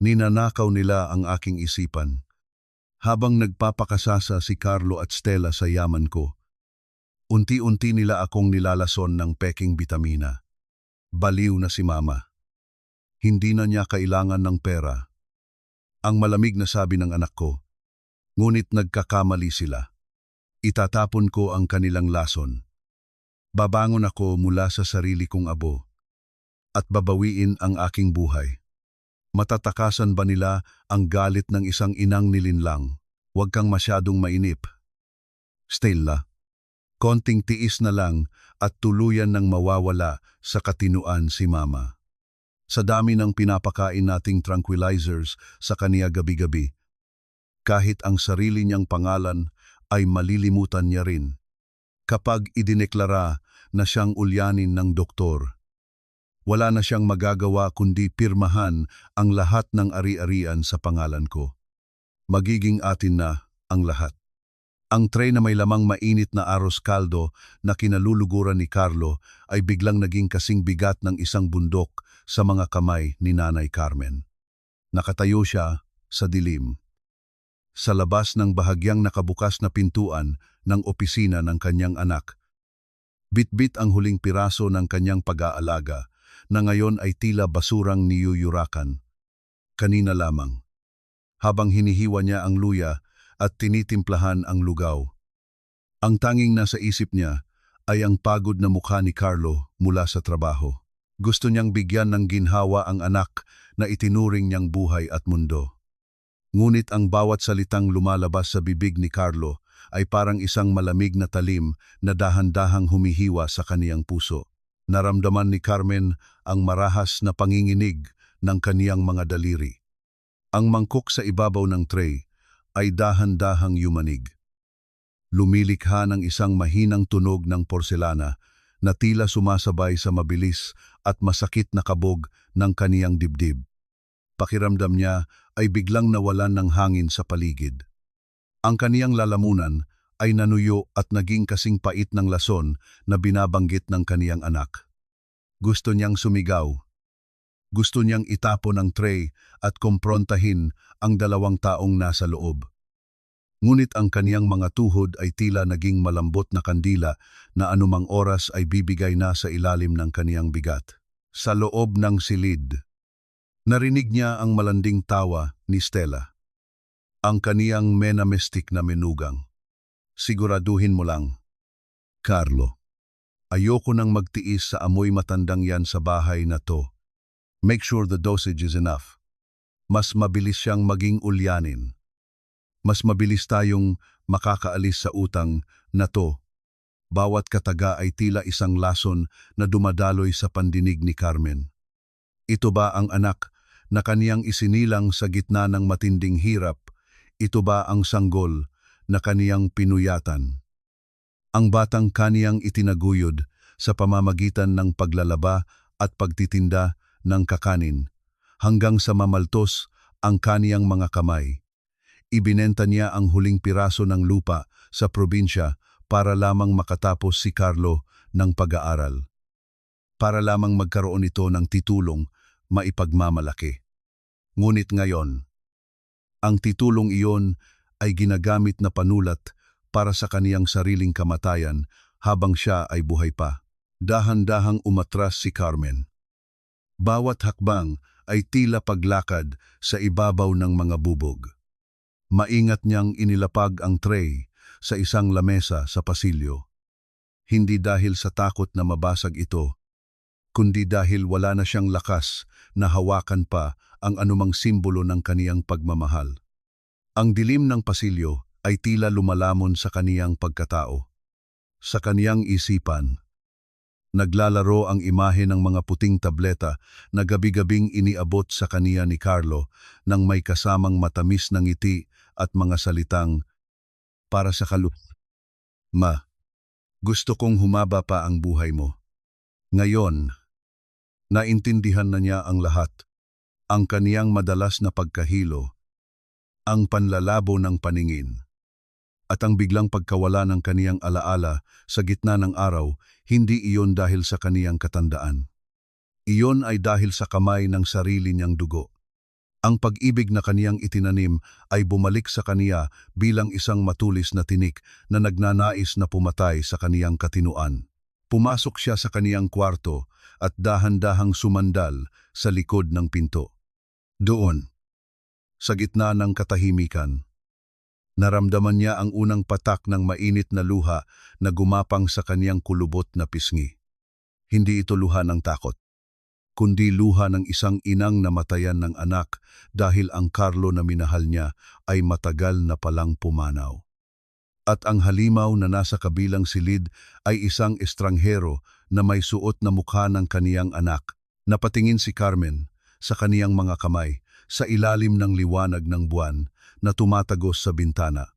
Ninanakaw nila ang aking isipan. Habang nagpapakasasa si Carlo at Stella sa yaman ko, unti-unti nila akong nilalason ng peking bitamina. Baliw na si Mama. Hindi na niya kailangan ng pera. Ang malamig na sabi ng anak ko, ngunit nagkakamali sila. Itatapon ko ang kanilang lason. Babangon ako mula sa sarili kong abo at babawiin ang aking buhay. Matatakasan ba nila ang galit ng isang inang nilinlang? Huwag kang masyadong mainip. Stella, konting tiis na lang at tuluyan ng mawawala sa katinuan si Mama. Sa dami ng pinapakain nating tranquilizers sa kaniya gabi-gabi, kahit ang sarili niyang pangalan ay malilimutan niya rin. Kapag idineklara na siyang ulyanin ng doktor, wala na siyang magagawa kundi pirmahan ang lahat ng ari-arian sa pangalan ko. Magiging atin na ang lahat. Ang tray na may lamang mainit na arroz caldo na kinaluluguran ni Carlo ay biglang naging kasing bigat ng isang bundok sa mga kamay ni Nanay Carmen. Nakatayo siya sa dilim, sa labas ng bahagyang nakabukas na pintuan ng opisina ng kanyang anak. Bitbit ang huling piraso ng kanyang pag-aalaga na ngayon ay tila basurang niyuyurakan. Kanina lamang, habang hinihiwa niya ang luya at tinitimplahan ang lugaw. Ang tanging nasa isip niya ay ang pagod na mukha ni Carlo mula sa trabaho. Gusto niyang bigyan ng ginhawa ang anak na itinuring niyang buhay at mundo. Ngunit ang bawat salitang lumalabas sa bibig ni Carlo ay parang isang malamig na talim na dahan-dahang humihiwa sa kaniyang puso. Naramdaman ni Carmen ang marahas na panginginig ng kaniyang mga daliri. Ang mangkok sa ibabaw ng tray ay dahan-dahang yumanig. Lumilikha ng isang mahinang tunog ng porselana na tila sumasabay sa mabilis at masakit na kabog ng kaniyang dibdib. Pakiramdam niya ay biglang nawalan ng hangin sa paligid. Ang kaniyang lalamunan ay nanuyo at naging kasing pait ng lason na binabanggit ng kaniyang anak. Gusto niyang sumigaw. Gusto niyang itapon ang tray at kumprontahin ang dalawang taong nasa loob. Ngunit ang kaniyang mga tuhod ay tila naging malambot na kandila na anumang oras ay bibigay na sa ilalim ng kaniyang bigat. Sa loob ng silid, narinig niya ang malanding tawa ni Stella. Ang kaniyang menamestik na menugang. Siguraduhin mo lang, Carlo, ayoko nang magtiis sa amoy matandang yan sa bahay na to. Make sure the dosage is enough. Mas mabilis siyang maging ulyanin. Mas mabilis tayong makakaalis sa utang na to. Bawat kataga ay tila isang lason na dumadaloy sa pandinig ni Carmen. Ito ba ang anak na kaniyang isinilang sa gitna ng matinding hirap? Ito ba ang sanggol na kaniyang pinuyatan? Ang batang kaniyang itinaguyod sa pamamagitan ng paglalaba at pagtitinda ng kakanin, hanggang sa mamaltos ang kaniyang mga kamay. Ibinenta niya ang huling piraso ng lupa sa probinsya para lamang makatapos si Carlo ng pag-aaral. Para lamang magkaroon ito ng titulong maipagmamalaki. Ngunit ngayon, ang titulong iyon ay ginagamit na panulat para sa kaniyang sariling kamatayan habang siya ay buhay pa. Dahan-dahang umatras si Carmen. Bawat hakbang ay tila paglakad sa ibabaw ng mga bubog. Maingat niyang inilapag ang tray sa isang lamesa sa pasilyo. Hindi dahil sa takot na mabasag ito, kundi dahil wala na siyang lakas na hawakan pa ang anumang simbolo ng kaniyang pagmamahal. Ang dilim ng pasilyo ay tila lumalamon sa kaniyang pagkatao. Sa kaniyang isipan, naglalaro ang imahe ng mga puting tableta na gabi-gabing iniabot sa kaniya ni Carlo nang may kasamang matamis na ngiti at mga salitang, para sa Ma, gusto kong humaba pa ang buhay mo. Ngayon, naintindihan na niya ang lahat. Ang kaniyang madalas na pagkahilo, ang panlalabo ng paningin, at ang biglang pagkawala ng kaniyang alaala sa gitna ng araw, hindi iyon dahil sa kaniyang katandaan. Iyon ay dahil sa kamay ng sarili niyang dugo. Ang pag-ibig na kaniyang itinanim ay bumalik sa kaniya bilang isang matulis na tinik na nagnanais na pumatay sa kaniyang katinuan. Pumasok siya sa kaniyang kwarto at dahan-dahang sumandal sa likod ng pinto. Doon, sa gitna ng katahimikan, naramdaman niya ang unang patak ng mainit na luha na gumapang sa kaniyang kulubot na pisngi. Hindi ito luha ng takot, kundi luha ng isang inang namatayan ng anak dahil ang Carlo na minahal niya ay matagal na palang pumanaw. At ang halimaw na nasa kabilang silid ay isang estranghero na may suot na mukha ng kaniyang anak. Napatingin si Carmen sa kaniyang mga kamay sa ilalim ng liwanag ng buwan na tumatagos sa bintana.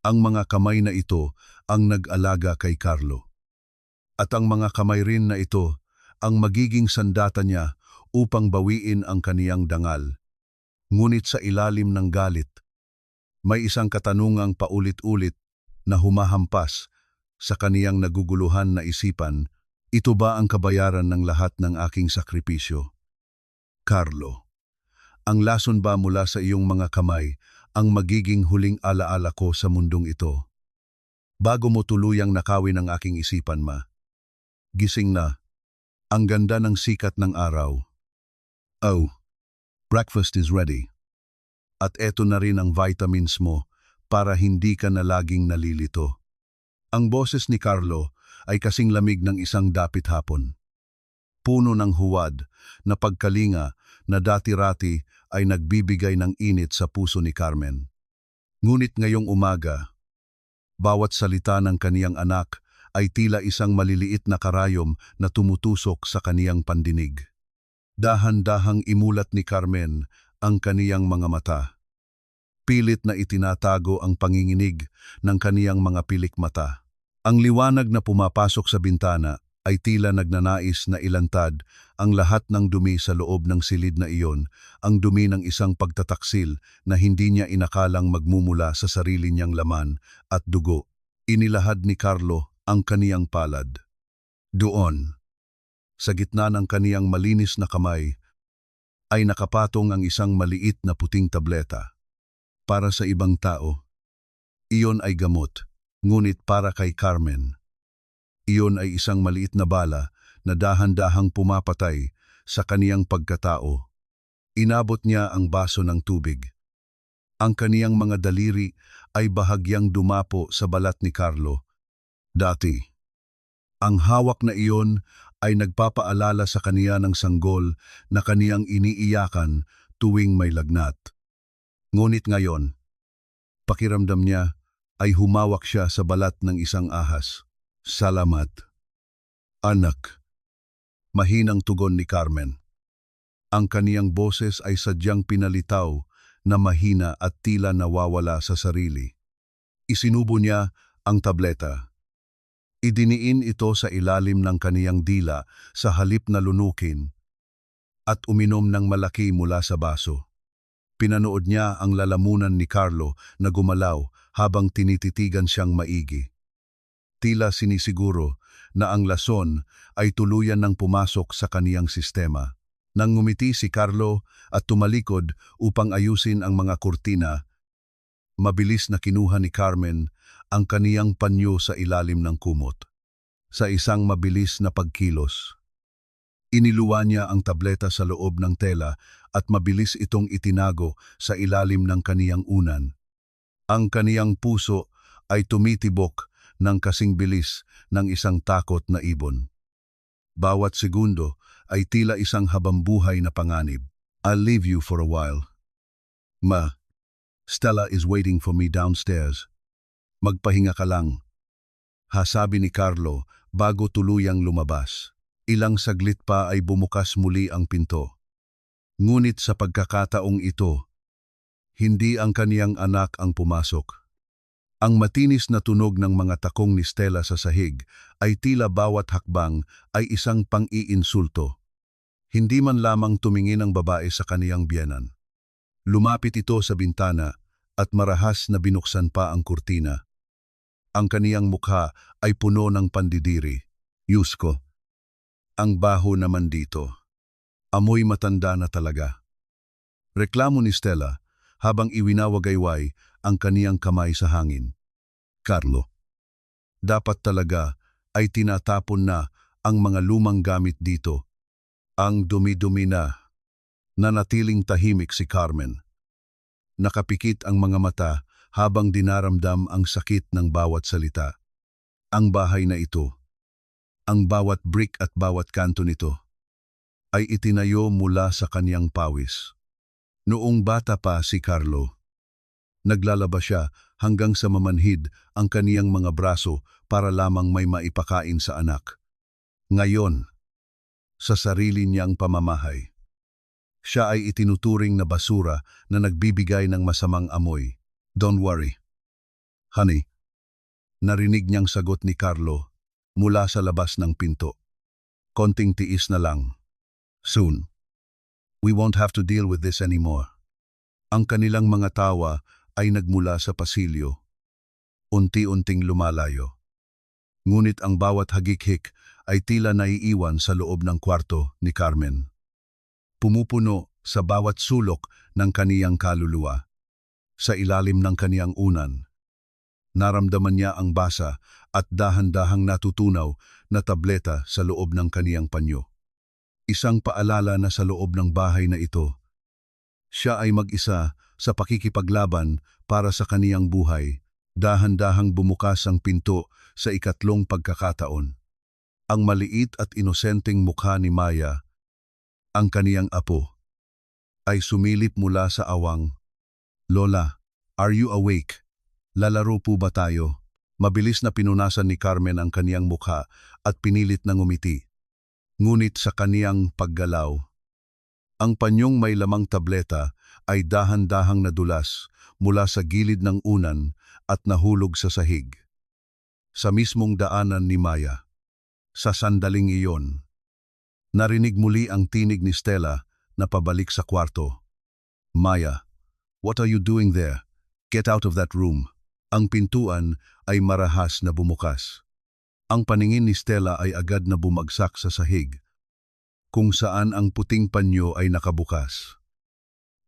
Ang mga kamay na ito ang nag-alaga kay Carlo. At ang mga kamay rin na ito ang magiging sandata niya upang bawiin ang kaniyang dangal. Ngunit sa ilalim ng galit, may isang katanungang paulit-ulit na humahampas sa kaniyang naguguluhan na isipan. Ito ba ang kabayaran ng lahat ng aking sakripisyo? Carlo, ang lason ba mula sa iyong mga kamay ang magiging huling alaala ko sa mundong ito? Bago mo tuluyang nakawin ang aking isipan, ma. Gising na. Ang ganda ng sikat ng araw. Oh, breakfast is ready. At eto na rin ang vitamins mo para hindi ka na laging nalilito. Ang boses ni Carlo ay kasing lamig ng isang dapit hapon. Puno ng huwad na pagkalinga na dati-rati ay nagbibigay ng init sa puso ni Carmen. Ngunit ngayong umaga, bawat salita ng kaniyang anak ay tila isang maliliit na karayom na tumutusok sa kaniyang pandinig. Dahan-dahang imulat ni Carmen ang kaniyang mga mata. Pilit na itinatago ang panginginig ng kaniyang mga pilik mata. Ang liwanag na pumapasok sa bintana ay tila nagnanais na ilantad ang lahat ng dumi sa loob ng silid na iyon, ang dumi ng isang pagtataksil na hindi niya inakalang magmumula sa sarili niyang laman at dugo. Inilahad ni Carlo ang kaniyang palad. Doon, sa gitna ng kaniyang malinis na kamay, ay nakapatong ang isang maliit na puting tableta. Para sa ibang tao, iyon ay gamot, ngunit para kay Carmen, iyon ay isang maliit na bala na dahan-dahang pumapatay sa kaniyang pagkatao. Inabot niya ang baso ng tubig. Ang kaniyang mga daliri ay bahagyang dumapo sa balat ni Carlo. Dati, ang hawak na iyon ay nagpapaalala sa kaniya ng sanggol na kaniyang iniiyakan tuwing may lagnat. Ngunit ngayon, pakiramdam niya ay humawak siya sa balat ng isang ahas. Salamat, anak. Mahinang tugon ni Carmen. Ang kaniyang boses ay sadyang pinalitaw na mahina at tila nawawala sa sarili. Isinubo niya ang tableta. Idiniin ito sa ilalim ng kaniyang dila sa halip na lunukin at uminom ng malaki mula sa baso. Pinanood niya ang lalamunan ni Carlo na gumalaw habang tinititigan siyang maigi. Tila sinisiguro na ang lason ay tuluyan ng pumasok sa kaniyang sistema. Nang ngumiti si Carlo at tumalikod upang ayusin ang mga kurtina, mabilis na kinuha ni Carmen ang kaniyang panyo sa ilalim ng kumot. Sa isang mabilis na pagkilos, iniluwa niya ang tableta sa loob ng tela at mabilis itong itinago sa ilalim ng kaniyang unan. Ang kaniyang puso ay tumitibok ng kasing bilis ng isang takot na ibon. Bawat segundo ay tila isang habambuhay na panganib. I'll leave you for a while. Ma, Stella is waiting for me downstairs. Magpahinga ka lang, hasabi ni Carlo bago tuluyang lumabas. Ilang saglit pa ay bumukas muli ang pinto. Ngunit sa pagkakataong ito, hindi ang kaniyang anak ang pumasok. Ang matinis na tunog ng mga takong ni Stella sa sahig ay tila bawat hakbang ay isang pang-iinsulto. Hindi man lamang tumingin ang babae sa kaniyang biyenan. Lumapit ito sa bintana at marahas na binuksan pa ang kurtina. Ang kaniyang mukha ay puno ng pandidiri. Yusko, ang baho naman dito. Amoy matanda na talaga. Reklamo ni Stella habang iwinawagayway ang kaniyang kamay sa hangin. Carlo, dapat talaga ay tinatapon na ang mga lumang gamit dito. Ang dumi-dumi na. Nanatiling tahimik si Carmen. Nakapikit ang mga mata habang dinaramdam ang sakit ng bawat salita. Ang bahay na ito, ang bawat brick at bawat kanto nito, ay itinayo mula sa kaniyang pawis. Noong bata pa si Carlo, naglalaba siya hanggang sa mamanhid ang kaniyang mga braso para lamang may maipakain sa anak. Ngayon, sa sarili niyang pamamahay, siya ay itinuturing na basura na nagbibigay ng masamang amoy. Don't worry, honey. Narinig niyang sagot ni Carlo mula sa labas ng pinto. Konting tiis na lang. Soon, we won't have to deal with this anymore. Ang kanilang mga tawa ay nagmula sa pasilyo. Unti-unting lumalayo. Ngunit ang bawat hagikhik ay tila naiiwan sa loob ng kwarto ni Carmen. Pumupuno sa bawat sulok ng kaniyang kaluluwa. Sa ilalim ng kaniyang unan, naramdaman niya ang basa at dahan-dahang natutunaw na tableta sa loob ng kaniyang panyo. Isang paalala na sa loob ng bahay na ito, siya ay mag-isa sa pakikipaglaban para sa kaniyang buhay. Dahan-dahang bumukas ang pinto sa ikatlong pagkakataon. Ang maliit at inosenteng mukha ni Maya, ang kaniyang apo, ay sumilip mula sa awang. Lola, are you awake? Lalaro po ba tayo? Mabilis na pinunasan ni Carmen ang kaniyang mukha at pinilit na ngumiti. Ngunit sa kaniyang paggalaw, ang panyong may lamang tableta ay dahan-dahang nadulas mula sa gilid ng unan at nahulog sa sahig. Sa mismong daanan ni Maya, sa sandaling iyon, narinig muli ang tinig ni Stella na pabalik sa kwarto. Maya, what are you doing there? Get out of that room. Ang pintuan ay marahas na bumukas. Ang paningin ni Stella ay agad na bumagsak sa sahig, kung saan ang puting panyo ay nakabukas.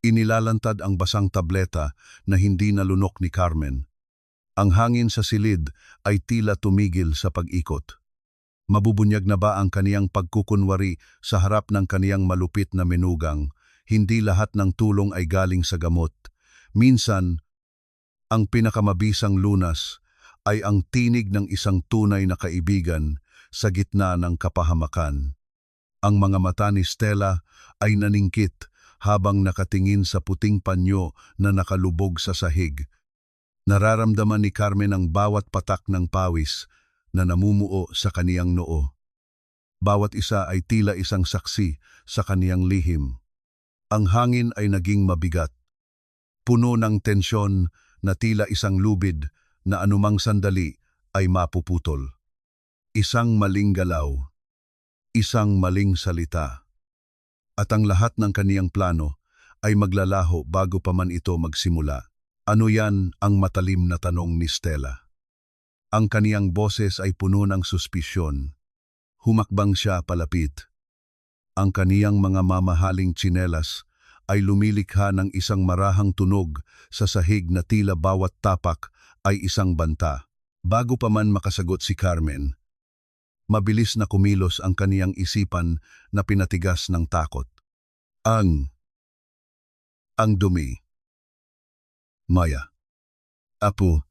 Inilalantad ang basang tableta na hindi nalunok ni Carmen. Ang hangin sa silid ay tila tumigil sa pag-ikot. Mabubunyag na ba ang kaniyang pagkukunwari sa harap ng kaniyang malupit na menugang? Hindi lahat ng tulong ay galing sa gamot. Minsan, ang pinakamabisang lunas ay ang tinig ng isang tunay na kaibigan sa gitna ng kapahamakan. Ang mga mata ni Stella ay naningkit habang nakatingin sa puting panyo na nakalubog sa sahig. Nararamdaman ni Carmen ang bawat patak ng pawis na namumuo sa kaniyang noo. Bawat isa ay tila isang saksi sa kaniyang lihim. Ang hangin ay naging mabigat, puno ng tensyon na tila isang lubid na anumang sandali ay mapuputol. Isang maling galaw, isang maling salita, at ang lahat ng kaniyang plano ay maglalaho bago pa man ito magsimula. Ano yan ang matalim na tanong ni Stella? Ang kaniyang boses ay puno ng suspisyon. Humakbang siya palapit. Ang kaniyang mga mamahaling tsinelas ay lumilikha ng isang marahang tunog sa sahig na tila bawat tapak ay isang banta. Bago pa man makasagot si Carmen, mabilis na kumilos ang kaniyang isipan na pinatigas ng takot. Ang dumi. Maya, apo,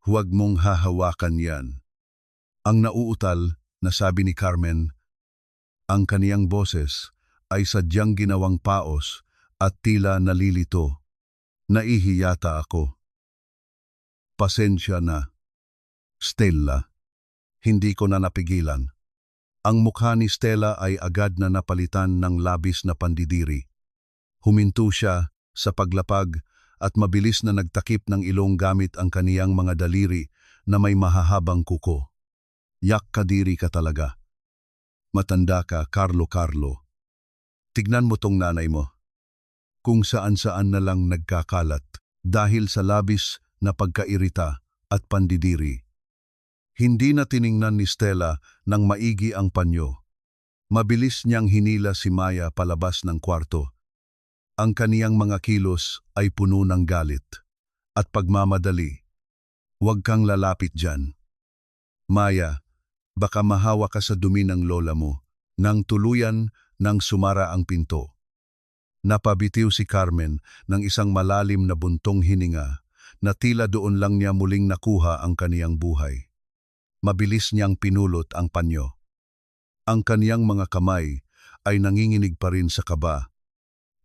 huwag mong hahawakan yan. Ang nauutal na sabi ni Carmen, ang kaniyang boses ay sadyang ginawang paos at tila nalilito. Naihiyata ako. Pasensya na, Stella. Hindi ko na napigilan. Ang mukha ni Stella ay agad na napalitan ng labis na pandidiri. Huminto siya sa paglapag at mabilis na nagtakip ng ilong gamit ang kaniyang mga daliri na may mahahabang kuko. Yak kadiri ka talaga. Matanda ka, Carlo. Tignan mo tong nanay mo. Kung saan-saan na lang nagkakalat dahil sa labis na pagkairita at pandidiri. Hindi na tiningnan ni Stella ng maigi ang panyo. Mabilis niyang hinila si Maya palabas ng kwarto. Ang kaniyang mga kilos ay puno ng galit at pagmamadali. Huwag kang lalapit dyan. Maya, baka mahawa ka sa dumi ng lola mo. Nang tuluyan nang sumara ang pinto. Napabitiw si Carmen ng isang malalim na buntong hininga na tila doon lang niya muling nakuha ang kaniyang buhay. Mabilis niyang pinulot ang panyo. Ang kaniyang mga kamay ay nanginginig pa rin sa kaba.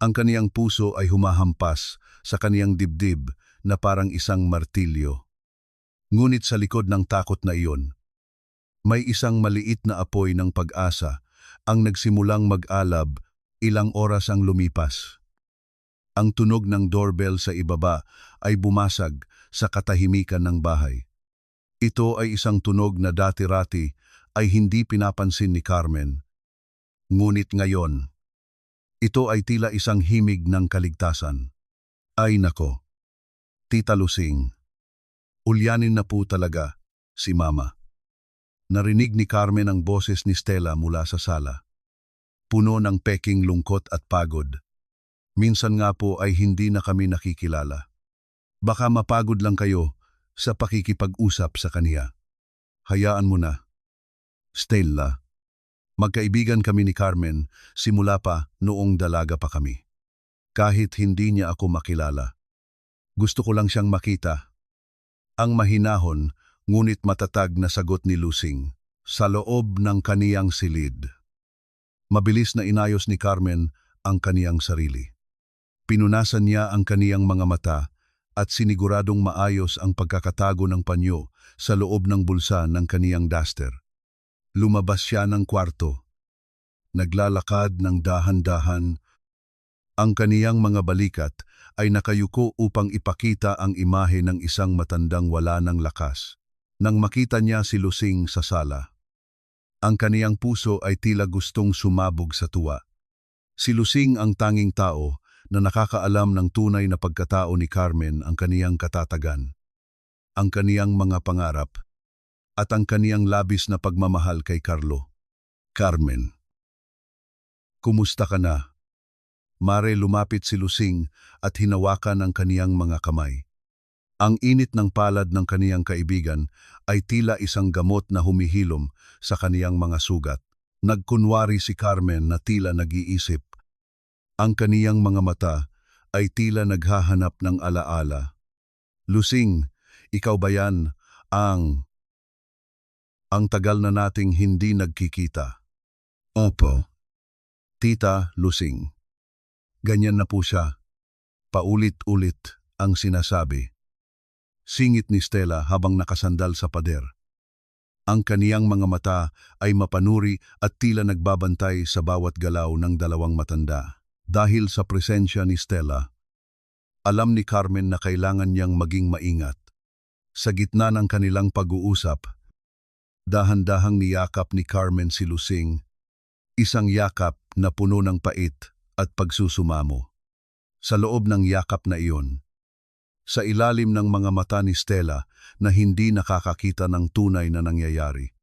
Ang kaniyang puso ay humahampas sa kaniyang dibdib na parang isang martilyo. Ngunit sa likod ng takot na iyon, may isang maliit na apoy ng pag-asa ang nagsimulang mag-alab. Ilang oras ang lumipas. Ang tunog ng doorbell sa ibaba ay bumasag sa katahimikan ng bahay. Ito ay isang tunog na dati-rati ay hindi pinapansin ni Carmen. Ngunit ngayon, ito ay tila isang himig ng kaligtasan. Ay nako, Tita Lusing, ulyanin na po talaga si Mama. Narinig ni Carmen ang boses ni Stella mula sa sala. Puno ng peking lungkot at pagod. Minsan nga po ay hindi na kami nakikilala. Baka mapagod lang kayo sa pakikipag-usap sa kaniya. Hayaan mo na. Stella, magkaibigan kami ni Carmen simula pa noong dalaga pa kami. Kahit hindi niya ako makilala. Gusto ko lang siyang makita. Ang mahinahon ngunit matatag na sagot ni Lusing sa loob ng kaniyang silid. Mabilis na inayos ni Carmen ang kaniyang sarili. Pinunasan niya ang kaniyang mga mata at siniguradong maayos ang pagkakatago ng panyo sa loob ng bulsa ng kaniyang duster. Lumabas siya ng kwarto. Naglalakad ng dahan-dahan. Ang kaniyang mga balikat ay nakayuko upang ipakita ang imahe ng isang matandang wala ng lakas. Nang makita niya si Lusing sa sala, ang kaniyang puso ay tila gustong sumabog sa tuwa. Si Lusing ang tanging tao na nakakaalam ng tunay na pagkatao ni Carmen, ang kaniyang katatagan, ang kaniyang mga pangarap, at ang kaniyang labis na pagmamahal kay Carlo. Carmen, kumusta ka na? Mare lumapit si Lusing at hinawakan ang kaniyang mga kamay. Ang init ng palad ng kaniyang kaibigan ay tila isang gamot na humihilom sa kaniyang mga sugat. Nagkunwari si Carmen na tila nag-iisip. Ang kaniyang mga mata ay tila naghahanap ng alaala. Lusing, ikaw ba yan ang tagal na nating hindi nagkikita? Opo. Tita Lusing. Ganyan na po siya. Paulit-ulit ang sinasabi. Singit ni Stella habang nakasandal sa pader. Ang kaniyang mga mata ay mapanuri at tila nagbabantay sa bawat galaw ng dalawang matanda. Dahil sa presensya ni Stella, alam ni Carmen na kailangan niyang maging maingat. Sa gitna ng kanilang pag-uusap, dahan-dahang niyakap ni Carmen si Lusing, isang yakap na puno ng pait at pagsusumamo. Sa loob ng yakap na iyon, sa ilalim ng mga mata ni Stella na hindi nakakakita ng tunay na nangyayari.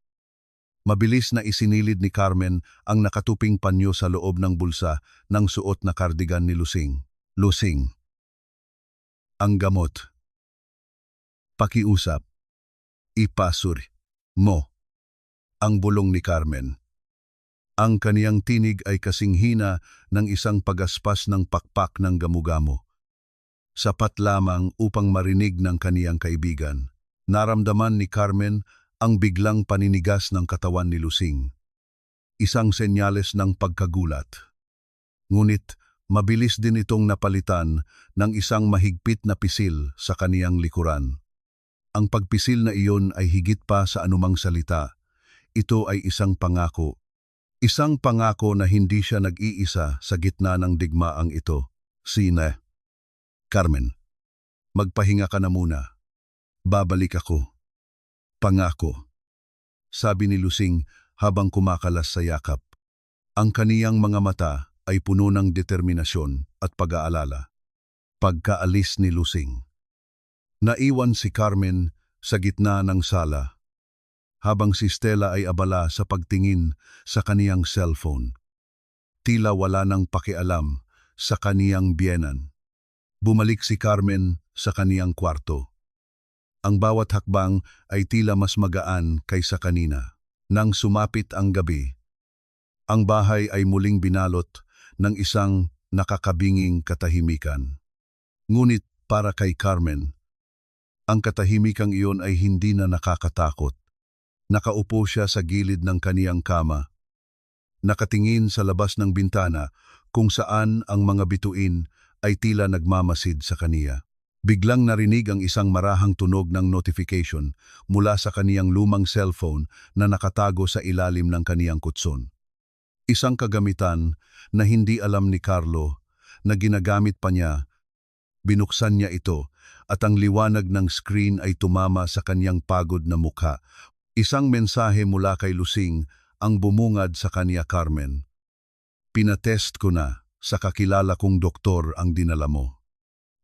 Mabilis na isinilid ni Carmen ang nakatuping panyo sa loob ng bulsa ng suot na kardigan ni Lusing. Lusing. Ang gamot. Pakiusap. Ipasuri mo. Ang bulong ni Carmen. Ang kaniyang tinig ay kasing hina ng isang pagaspas ng pakpak ng gamugamo. Sapat lamang upang marinig ng kaniyang kaibigan. Naramdaman ni Carmen ang biglang paninigas ng katawan ni Lusing. Isang senyales ng pagkagulat. Ngunit mabilis din itong napalitan ng isang mahigpit na pisil sa kaniyang likuran. Ang pagpisil na iyon ay higit pa sa anumang salita. Ito ay isang pangako. Isang pangako na hindi siya nag-iisa sa gitna ng digmaang ito. Sina. Carmen, magpahinga ka na muna. Babalik ako. Pangako. Sabi ni Lusing habang kumakalas sa yakap. Ang kaniyang mga mata ay puno ng determinasyon at pag-aalala. Pagkaalis ni Lusing, naiwan si Carmen sa gitna ng sala, habang si Stella ay abala sa pagtingin sa kaniyang cellphone. Tila wala nang pakialam sa kaniyang biyenan. Bumalik si Carmen sa kaniyang kwarto. Ang bawat hakbang ay tila mas magaan kaysa kanina. Nang sumapit ang gabi, ang bahay ay muling binalot ng isang nakakabinging katahimikan. Ngunit para kay Carmen, ang katahimikang iyon ay hindi na nakakatakot. Nakaupo siya sa gilid ng kaniyang kama, nakatingin sa labas ng bintana kung saan ang mga bituin ay tila nagmamasid sa kaniya. Biglang narinig ang isang marahang tunog ng notification mula sa kaniyang lumang cellphone na nakatago sa ilalim ng kaniyang kutson. Isang kagamitan na hindi alam ni Carlo na ginagamit pa niya. Binuksan niya ito at ang liwanag ng screen ay tumama sa kaniyang pagod na mukha. Isang mensahe mula kay Lusing ang bumungad sa kaniya. Carmen, pinatest ko na sa kakilala kong doktor ang dinala mo.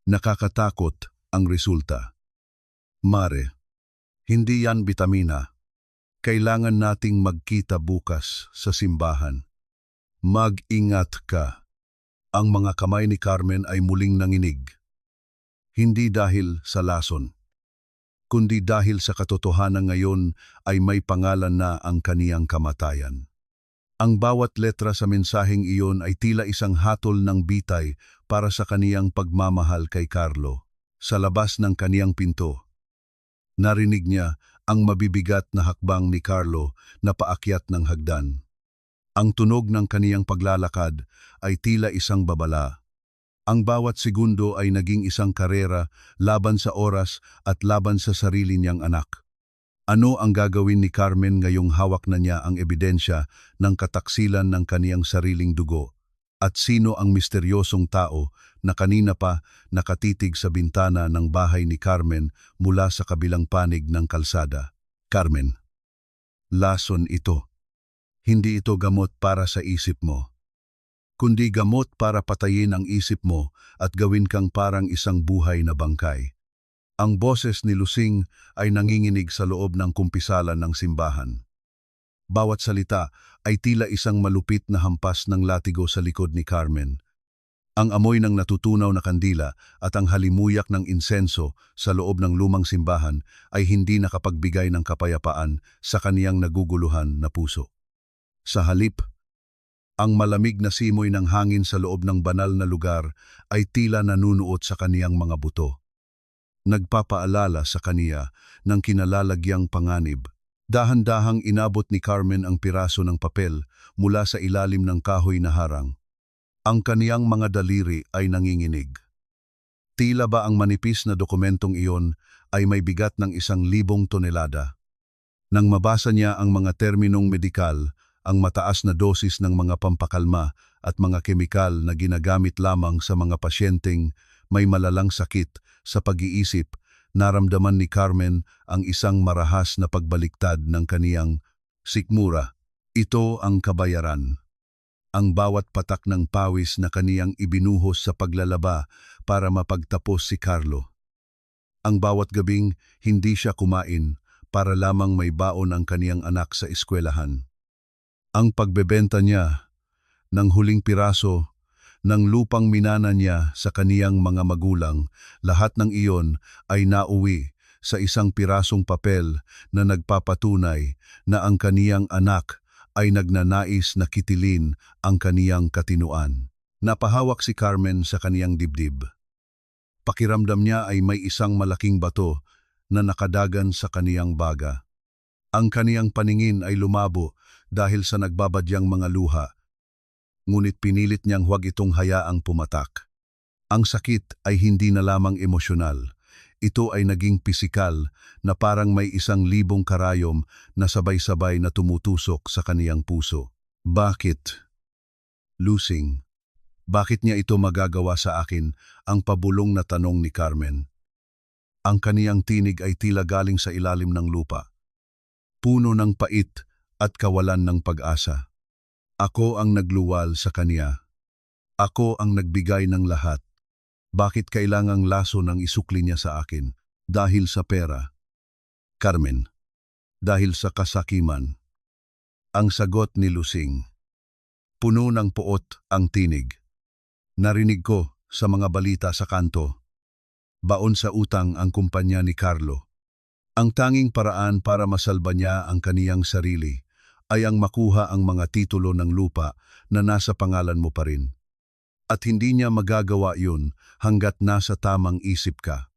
Nakakatakot ang resulta. Mare, hindi yan bitamina. Kailangan nating magkita bukas sa simbahan. Mag-ingat ka. Ang mga kamay ni Carmen ay muling nanginig. Hindi dahil sa lason, kundi dahil sa katotohanan ngayon ay may pangalan na ang kaniyang kamatayan. Ang bawat letra sa mensaheng iyon ay tila isang hatol ng bitay para sa kaniyang pagmamahal kay Carlo. Sa labas ng kaniyang pinto, narinig niya ang mabibigat na hakbang ni Carlo na paakyat ng hagdan. Ang tunog ng kaniyang paglalakad ay tila isang babala. Ang bawat segundo ay naging isang karera laban sa oras at laban sa sarili niyang anak. Ano ang gagawin ni Carmen ngayong hawak na niya ang ebidensya ng kataksilan ng kaniyang sariling dugo? At sino ang misteryosong tao na kanina pa nakatitig sa bintana ng bahay ni Carmen mula sa kabilang panig ng kalsada? Carmen, lason ito. Hindi ito gamot para sa isip mo, kundi gamot para patayin ang isip mo at gawin kang parang isang buhay na bangkay. Ang boses ni Lusing ay nanginginig sa loob ng kumpisalan ng simbahan. Bawat salita ay tila isang malupit na hampas ng latigo sa likod ni Carmen. Ang amoy ng natutunaw na kandila at ang halimuyak ng insenso sa loob ng lumang simbahan ay hindi nakapagbigay ng kapayapaan sa kaniyang naguguluhan na puso. Sa halip, ang malamig na simoy ng hangin sa loob ng banal na lugar ay tila nanunuot sa kaniyang mga buto. Nagpapaalala sa kaniya ng kinalalagyang panganib. Dahan-dahang inabot ni Carmen ang piraso ng papel mula sa ilalim ng kahoy na harang. Ang kaniyang mga daliri ay nanginginig. Tila ba ang manipis na dokumentong iyon ay may bigat ng 1,000 tonelada. Nang mabasa niya ang mga terminong medikal, ang mataas na dosis ng mga pampakalma at mga kemikal na ginagamit lamang sa mga pasyenteng may malalang sakit sa pag-iisip, naramdaman ni Carmen ang isang marahas na pagbaliktad ng kaniyang sikmura. Ito ang kabayaran. Ang bawat patak ng pawis na kaniyang ibinuhos sa paglalaba para mapagtapos si Carlo. Ang bawat gabing hindi siya kumain para lamang may baon ang kaniyang anak sa eskwelahan. Ang pagbebenta niya ng huling piraso ng lupang minana niya sa kaniyang mga magulang, lahat ng iyon ay nauwi sa isang pirasong papel na nagpapatunay na ang kaniyang anak ay nagnanais na kitilin ang kaniyang katinuan. Napahawak si Carmen sa kaniyang dibdib. Pakiramdam niya ay may isang malaking bato na nakadagan sa kaniyang baga. Ang kaniyang paningin ay lumabo dahil sa nagbabadyang mga luha, ngunit pinilit niyang huwag itong hayaang pumatak. Ang sakit ay hindi na lamang emosyonal. Ito ay naging pisikal na parang may 1,000 karayom na sabay-sabay na tumutusok sa kaniyang puso. Bakit? Lusing. Bakit niya ito magagawa sa akin? Ang pabulong na tanong ni Carmen. Ang kaniyang tinig ay tila galing sa ilalim ng lupa. Puno ng pait at kawalan ng pag-asa. Ako ang nagluwal sa kaniya. Ako ang nagbigay ng lahat. Bakit kailangang laso ng isukli niya sa akin? Dahil sa pera. Carmen, dahil sa kasakiman. Ang sagot ni Lusing. Puno ng poot ang tinig. Narinig ko sa mga balita sa kanto, baon sa utang ang kumpanya ni Carlo. Ang tanging paraan para masalba niya ang kaniyang sarili ay ang makuha ang mga titulo ng lupa na nasa pangalan mo pa rin. At hindi niya magagawa yun hanggat nasa tamang isip ka.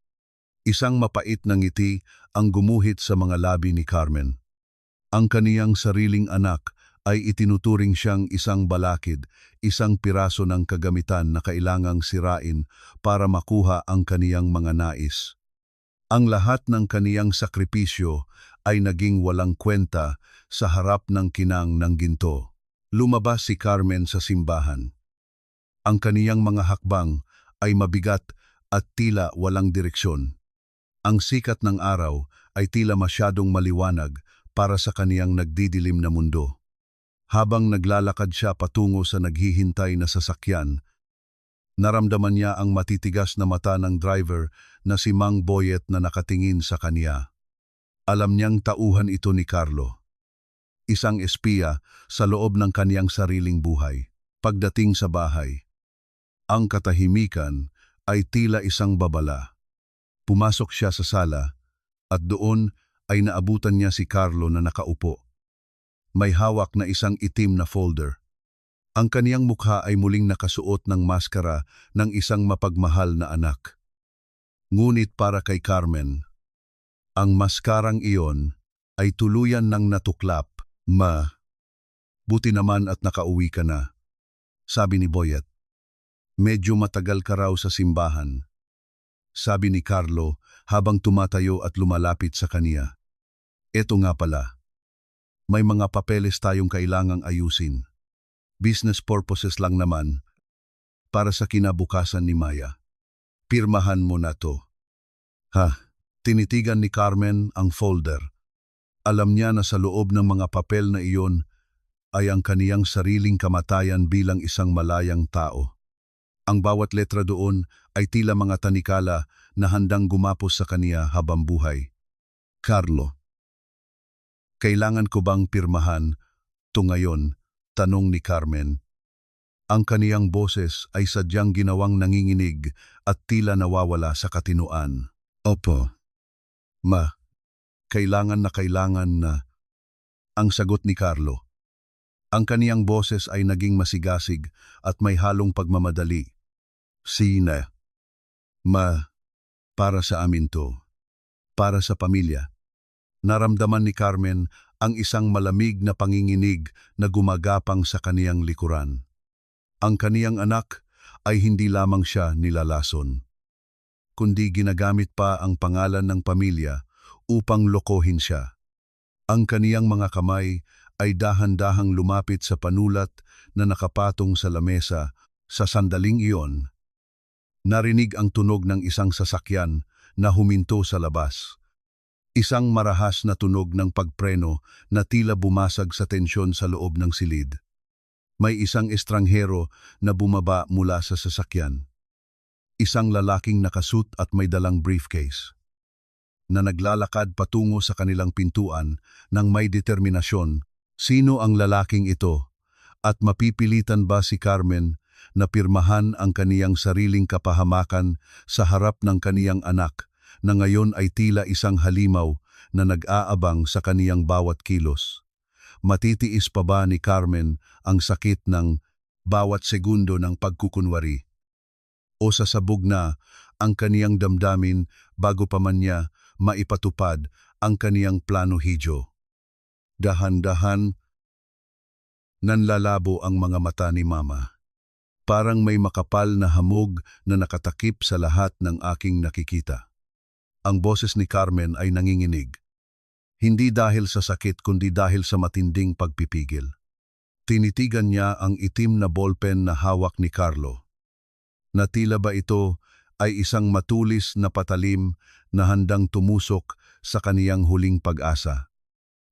Isang mapait na ngiti ang gumuhit sa mga labi ni Carmen. Ang kaniyang sariling anak ay itinuturing siyang isang balakid, isang piraso ng kagamitan na kailangang sirain para makuha ang kaniyang mga nais. Ang lahat ng kaniyang sakripisyo ay naging walang kwenta sa harap ng kinang ng ginto. Lumabas si Carmen sa simbahan. Ang kaniyang mga hakbang ay mabigat at tila walang direksyon. Ang sikat ng araw ay tila masyadong maliwanag para sa kaniyang nagdidilim na mundo. Habang naglalakad siya patungo sa naghihintay na sasakyan, naramdaman niya ang matitigas na mata ng driver na si Mang Boyet na nakatingin sa kaniya. Alam niyang tauhan ito ni Carlo. Isang espiya sa loob ng kaniyang sariling buhay. Pagdating sa bahay, ang katahimikan ay tila isang babala. Pumasok siya sa sala at doon ay naabutan niya si Carlo na nakaupo. May hawak na isang itim na folder. Ang kaniyang mukha ay muling nakasuot ng maskara ng isang mapagmahal na anak. Ngunit para kay Carmen, ang maskarang iyon ay tuluyan ng natuklap. Buti naman at nakauwi ka na, sabi ni Boyet. Medyo matagal ka raw sa simbahan, sabi ni Carlo habang tumatayo at lumalapit sa kaniya. Eto nga pala, may mga papeles tayong kailangang ayusin. Business purposes lang naman, para sa kinabukasan ni Maya. Pirmahan mo na to. Tinitigan ni Carmen ang folder. Alam niya na sa loob ng mga papel na iyon ay ang kaniyang sariling kamatayan bilang isang malayang tao. Ang bawat letra doon ay tila mga tanikala na handang gumapos sa kaniya habang buhay. Carlo, kailangan ko bang pirmahan to ngayon? Tanong ni Carmen. Ang kaniyang boses ay sadyang ginawang nanginginig at tila nawawala sa katinuan. Opo. Kailangan na. Ang sagot ni Carlo. Ang kaniyang boses ay naging masigasig at may halong pagmamadali. Sina. Para sa amin to. Para sa pamilya. Naramdaman ni Carmen ang isang malamig na panginginig na gumagapang sa kaniyang likuran. Ang kaniyang anak ay hindi lamang siya nilalason, kundi ginagamit pa ang pangalan ng pamilya upang lokohin siya. Ang kaniyang mga kamay ay dahan-dahang lumapit sa panulat na nakapatong sa lamesa. Sa sandaling iyon, narinig ang tunog ng isang sasakyan na huminto sa labas. Isang marahas na tunog ng pagpreno na tila bumasag sa tensyon sa loob ng silid. May isang estranghero na bumaba mula sa sasakyan. Isang lalaking nakasuit at may dalang briefcase, na naglalakad patungo sa kanilang pintuan nang may determinasyon. Sino ang lalaking ito? At mapipilitan ba si Carmen na pirmahan ang kaniyang sariling kapahamakan sa harap ng kaniyang anak na ngayon ay tila isang halimaw na nag-aabang sa kaniyang bawat kilos? Matitiis pa ba ni Carmen ang sakit ng bawat segundo ng pagkukunwari? O sasabog na ang kaniyang damdamin bago pa man niya maipatupad ang kaniyang plano hidyo? Dahan-dahan, nanlalabo ang mga mata ni Mama. Parang may makapal na hamog na nakatakip sa lahat ng aking nakikita. Ang boses ni Carmen ay nanginginig. Hindi dahil sa sakit kundi dahil sa matinding pagpipigil. Tinitigan niya ang itim na ballpen na hawak ni Carlo. Na tila ba ito ay isang matulis na patalim na handang tumusok sa kaniyang huling pag-asa.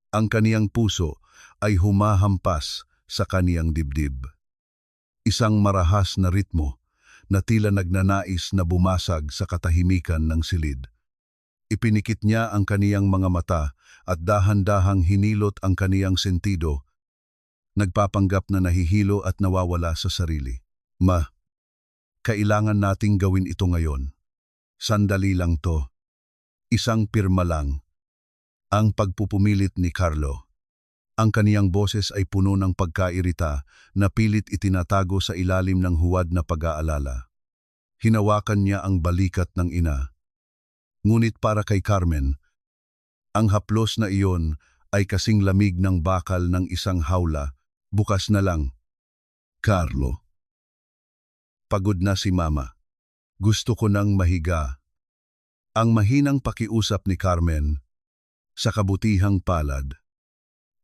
Ang kaniyang puso ay humahampas sa kaniyang dibdib. Isang marahas na ritmo na tila nagnanais na bumasag sa katahimikan ng silid. Ipinikit niya ang kaniyang mga mata at dahan-dahang hinilot ang kaniyang sentido, nagpapanggap na nahihilo at nawawala sa sarili. Kailangan nating gawin ito ngayon. Sandali lang to. Isang pirma lang. Ang pagpupumilit ni Carlo. Ang kaniyang boses ay puno ng pagkairita na pilit itinatago sa ilalim ng huwad na pag-aalala. Hinawakan niya ang balikat ng ina. Ngunit para kay Carmen, ang haplos na iyon ay kasing lamig ng bakal ng isang hawla, bukas na lang. Carlo. Pagod na si Mama. Gusto ko nang mahiga. Ang mahinang pakiusap ni Carmen, sa kabutihang palad.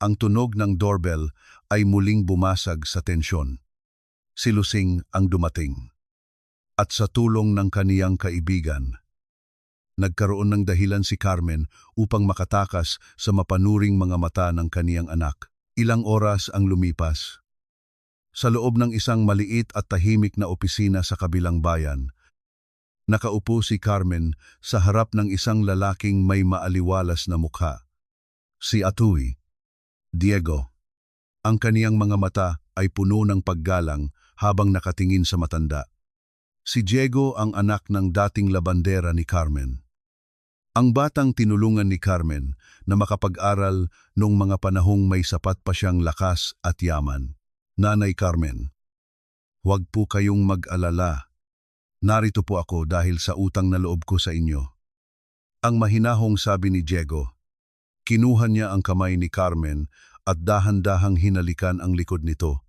Ang tunog ng doorbell ay muling bumasag sa tensyon. Si Lusing ang dumating. At sa tulong ng kaniyang kaibigan, nagkaroon ng dahilan si Carmen upang makatakas sa mapanuring mga mata ng kaniyang anak. Ilang oras ang lumipas. Sa loob ng isang maliit at tahimik na opisina sa kabilang bayan, nakaupo si Carmen sa harap ng isang lalaking may maaliwalas na mukha. Si Atuy, Diego. Ang kaniyang mga mata ay puno ng paggalang habang nakatingin sa matanda. Si Diego ang anak ng dating labandera ni Carmen. Ang batang tinulungan ni Carmen na makapag-aral noong mga panahong may sapat pa siyang lakas at yaman. Nanay Carmen, huwag po kayong mag-alala. Narito po ako dahil sa utang na loob ko sa inyo. Ang mahinahong sabi ni Diego. Kinuha niya ang kamay ni Carmen at dahan-dahang hinalikan ang likod nito.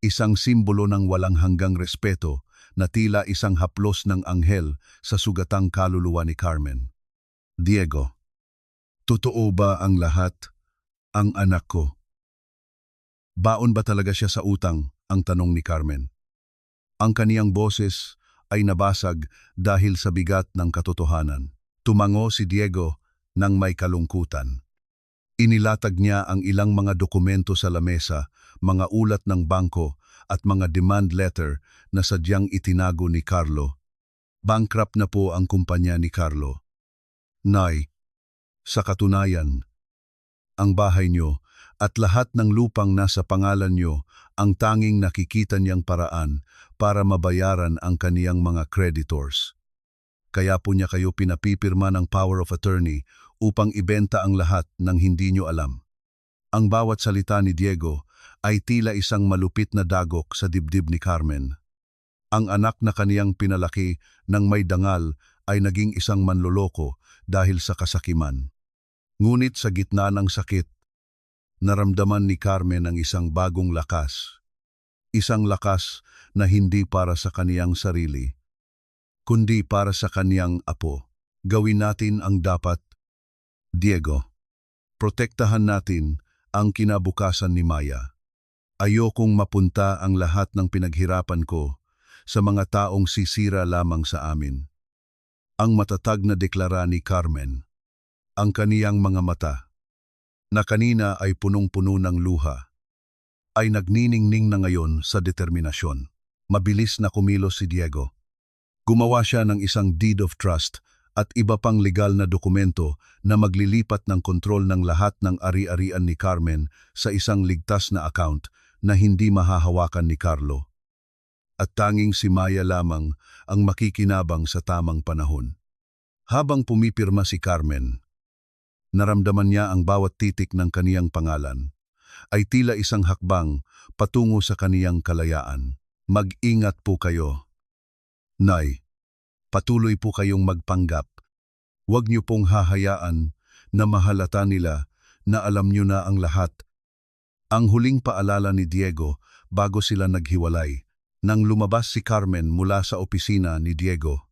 Isang simbolo ng walang hanggang respeto na tila isang haplos ng anghel sa sugatang kaluluwa ni Carmen. Diego, totoo ba ang lahat? Ang anak ko. Baon ba talaga siya sa utang? Ang tanong ni Carmen. Ang kaniyang boses ay nabasag dahil sa bigat ng katotohanan. Tumango si Diego nang may kalungkutan. Inilatag niya ang ilang mga dokumento sa lamesa, mga ulat ng bangko at mga demand letter na sadyang itinago ni Carlo. Bankrupt na po ang kumpanya ni Carlo. Nay, sa katunayan, ang bahay niyo at lahat ng lupang nasa pangalan niyo ang tanging nakikita niyang paraan para mabayaran ang kaniyang mga creditors. Kaya po niya kayo pinapipirma ng power of attorney upang ibenta ang lahat ng hindi niyo alam. Ang bawat salita ni Diego ay tila isang malupit na dagok sa dibdib ni Carmen. Ang anak na kaniyang pinalaki ng may dangal ay naging isang manloloko dahil sa kasakiman. Ngunit sa gitna ng sakit, naramdaman ni Carmen ang isang bagong lakas. Isang lakas na hindi para sa kaniyang sarili, kundi para sa kaniyang apo. Gawin natin ang dapat. Diego, protektahan natin ang kinabukasan ni Maya. Ayokong mapunta ang lahat ng pinaghirapan ko sa mga taong sisira lamang sa amin. Ang matatag na deklara ni Carmen. Ang kaniyang mga mata, na kanina ay punong-puno ng luha, ay nagniningning na ngayon sa determinasyon. Mabilis na kumilos si Diego. Gumawa siya ng isang deed of trust at iba pang legal na dokumento na maglilipat ng kontrol ng lahat ng ari-arian ni Carmen sa isang ligtas na account na hindi mahahawakan ni Carlo. At tanging si Maya lamang ang makikinabang sa tamang panahon. Habang pumipirma si Carmen, naramdaman niya ang bawat titik ng kaniyang pangalan ay tila isang hakbang patungo sa kaniyang kalayaan. Mag-ingat po kayo. Nay, patuloy po kayong magpanggap. Huwag niyo pong hahayaan na mahalata nila na alam niyo na ang lahat. Ang huling paalala ni Diego bago sila naghiwalay, nang lumabas si Carmen mula sa opisina ni Diego.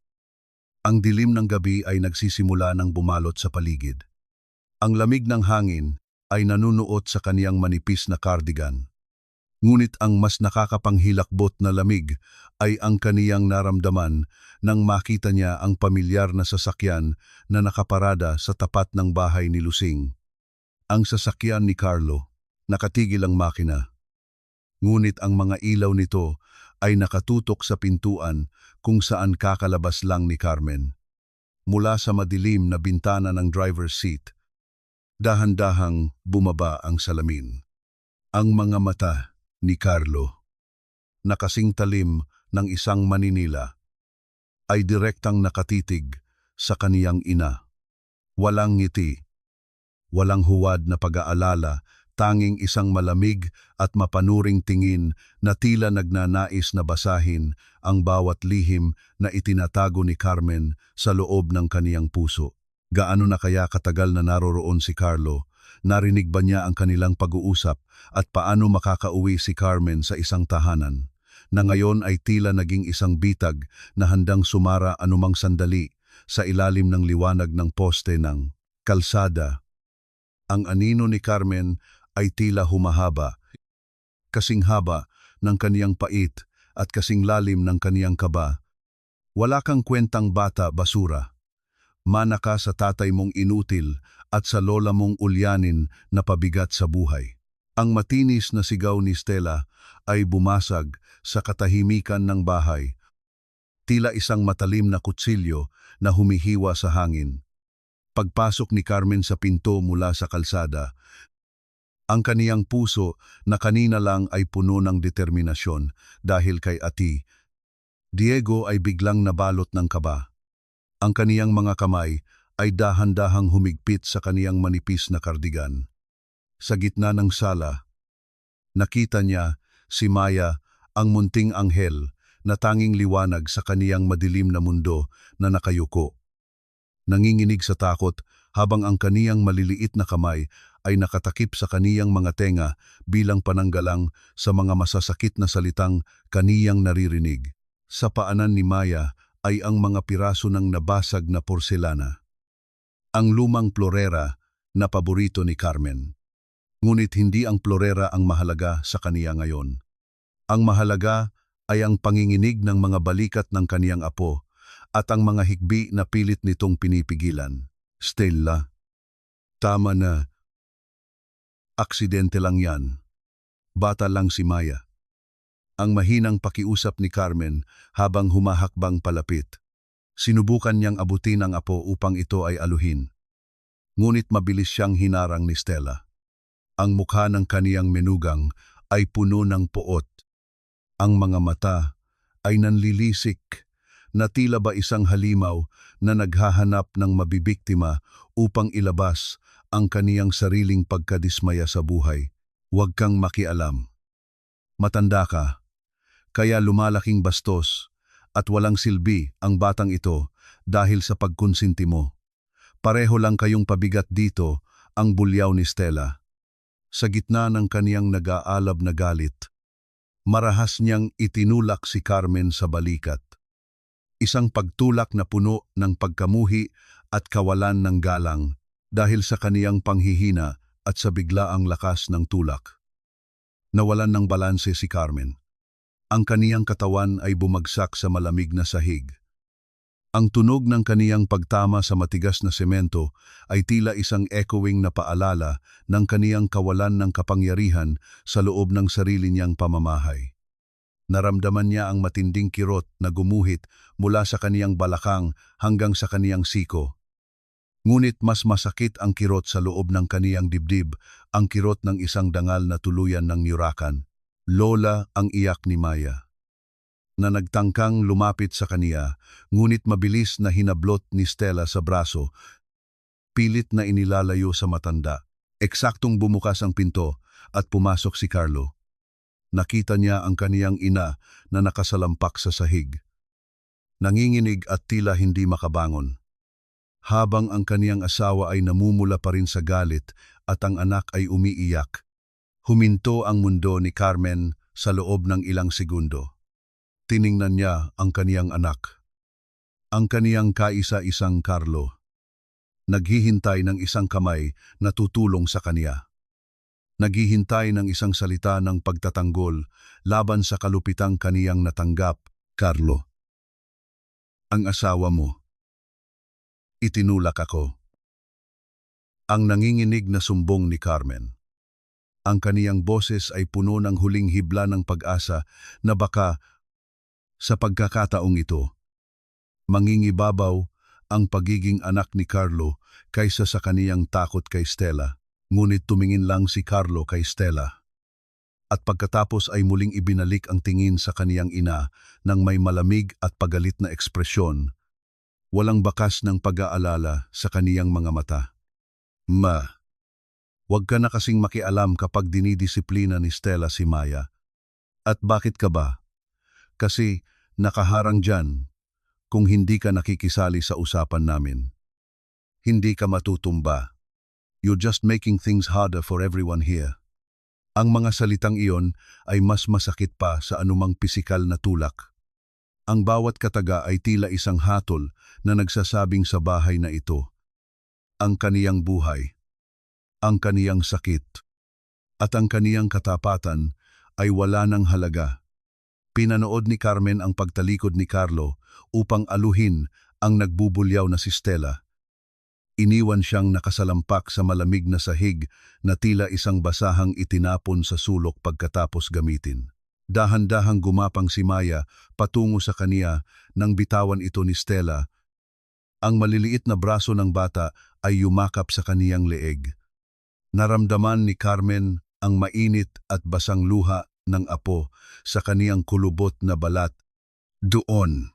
Ang dilim ng gabi ay nagsisimula ng bumalot sa paligid. Ang lamig ng hangin ay nanunuot sa kaniyang manipis na cardigan. Ngunit ang mas nakakapanghilakbot na lamig ay ang kaniyang naramdaman nang makita niya ang pamilyar na sasakyan na nakaparada sa tapat ng bahay ni Lusing. Ang sasakyan ni Carlo, nakatigil ang makina. Ngunit ang mga ilaw nito ay nakatutok sa pintuan kung saan kakalabas lang ni Carmen. Mula sa madilim na bintana ng driver's seat, dahan-dahang bumaba ang salamin. Ang mga mata ni Carlo, nakasing talim ng isang Maninila ay direktang nakatitig sa kaniyang ina. Walang ngiti, walang huwad na pag-aalala, tanging isang malamig at mapanuring tingin na tila nagnanais na basahin ang bawat lihim na itinatago ni Carmen sa loob ng kaniyang puso. Gaano na kaya katagal na naroroon si Carlo? Narinig ba niya ang kanilang pag-uusap at paano makakauwi si Carmen sa isang tahanan na ngayon ay tila naging isang bitag na handang sumara anumang sandali sa ilalim ng liwanag ng poste ng kalsada? Ang anino ni Carmen ay tila humahaba, kasing haba ng kaniyang pait at kasing lalim ng kaniyang kaba. Wala kang kwentang bata, basura. Mana ka sa tatay mong inutil at sa lola mong ulyanin na pabigat sa buhay. Ang matinis na sigaw ni Stella ay bumasag sa katahimikan ng bahay, tila isang matalim na kutsilyo na humihiwa sa hangin. Pagpasok ni Carmen sa pinto mula sa kalsada, ang kaniyang puso na kanina lang ay puno ng determinasyon dahil kay Ati, Diego ay biglang nabalot ng kaba. Ang kaniyang mga kamay ay dahan-dahang humigpit sa kaniyang manipis na kardigan. Sa gitna ng sala, nakita niya si Maya, ang munting anghel na tanging liwanag sa kaniyang madilim na mundo na nakayuko. Nanginginig sa takot habang ang kaniyang maliliit na kamay ay nakatakip sa kaniyang mga tenga bilang pananggalang sa mga masasakit na salitang kaniyang naririnig. Sa paanan ni Maya ay ang mga piraso ng nabasag na porselana. Ang lumang plorera na paborito ni Carmen. Ngunit hindi ang plorera ang mahalaga sa kaniya ngayon. Ang mahalaga ay ang panginginig ng mga balikat ng kaniyang apo at ang mga hikbi na pilit nitong pinipigilan. Stella, tama na. Aksidente lang yan. Bata lang si Maya. Ang mahinang pakiusap ni Carmen habang humahakbang palapit. Sinubukan niyang abutin ang apo upang ito ay aluhin. Ngunit mabilis siyang hinarang ni Stella. Ang mukha ng kaniyang menugang ay puno ng poot. Ang mga mata ay nanlilisik na tila ba isang halimaw na naghahanap ng mabibiktima upang ilabas ang kaniyang sariling pagkadismaya sa buhay. Huwag kang makialam. Matanda ka, kaya lumalaking bastos at walang silbi ang batang ito dahil sa pagkonsinti mo. Pareho lang kayong pabigat dito, ang bulyaw ni Stella. Sa gitna ng kaniyang nag-aalab na galit, marahas niyang itinulak si Carmen sa balikat. Isang pagtulak na puno ng pagkamuhi at kawalan ng galang dahil sa kaniyang panghihina at sa biglaang lakas ng tulak. Nawalan ng balanse si Carmen. Ang kaniyang katawan ay bumagsak sa malamig na sahig. Ang tunog ng kaniyang pagtama sa matigas na semento ay tila isang echoing na paalala ng kaniyang kawalan ng kapangyarihan sa loob ng sarili niyang pamamahay. Naramdaman niya ang matinding kirot na gumuhit mula sa kaniyang balakang hanggang sa kaniyang siko. Ngunit mas masakit ang kirot sa loob ng kaniyang dibdib, ang kirot ng isang dangal na tuluyan ng niyurakan. Lola, ang iyak ni Maya, na nagtangkang lumapit sa kaniya, ngunit mabilis na hinablot ni Stella sa braso, pilit na inilalayo sa matanda. Eksaktong bumukas ang pinto at pumasok si Carlo. Nakita niya ang kaniyang ina na nakasalampak sa sahig. Nanginginig at tila hindi makabangon. Habang ang kaniyang asawa ay namumula pa rin sa galit at ang anak ay umiiyak, huminto ang mundo ni Carmen sa loob ng ilang segundo. Tiningnan niya ang kaniyang anak. Ang kaniyang kaisa-isang Carlo. Naghihintay ng isang kamay na tutulong sa kaniya. Naghihintay ng isang salita ng pagtatanggol laban sa kalupitang kaniyang natanggap. Carlo, ang asawa mo. Itinulak ako. Ang nanginginig na sumbong ni Carmen. Ang kaniyang boses ay puno ng huling hibla ng pag-asa na baka sa pagkakataong ito, mangingibabaw ang pagiging anak ni Carlo kaysa sa kaniyang takot kay Stella. Ngunit tumingin lang si Carlo kay Stella. at pagkatapos ay muling ibinalik ang tingin sa kaniyang ina ng may malamig at pagalit na ekspresyon, walang bakas ng pag-aalala sa kaniyang mga mata. Ma, huwag ka na kasing makialam kapag dinidisiplina ni Stella si Maya. At bakit ka ba? Kasi nakaharang dyan kung hindi ka nakikisali sa usapan namin. Hindi ka matutumba. You're just making things harder for everyone here. Ang mga salitang iyon ay mas masakit pa sa anumang pisikal na tulak. Ang bawat kataga ay tila isang hatol na nagsasabing sa bahay na ito, ang kaniyang buhay, ang kaniyang sakit, at ang kaniyang katapatan ay wala ng halaga. Pinanood ni Carmen ang pagtalikod ni Carlo upang aluhin ang nagbubulyaw na si Stella. Iniwan siyang nakasalampak sa malamig na sahig na tila isang basahang itinapon sa sulok pagkatapos gamitin. Dahan-dahang gumapang si Maya patungo sa kaniya nang bitawan ito ni Stella. Ang maliliit na braso ng bata ay yumakap sa kaniyang leeg. Naramdaman ni Carmen ang mainit at basang luha ng apo sa kaniyang kulubot na balat. Doon,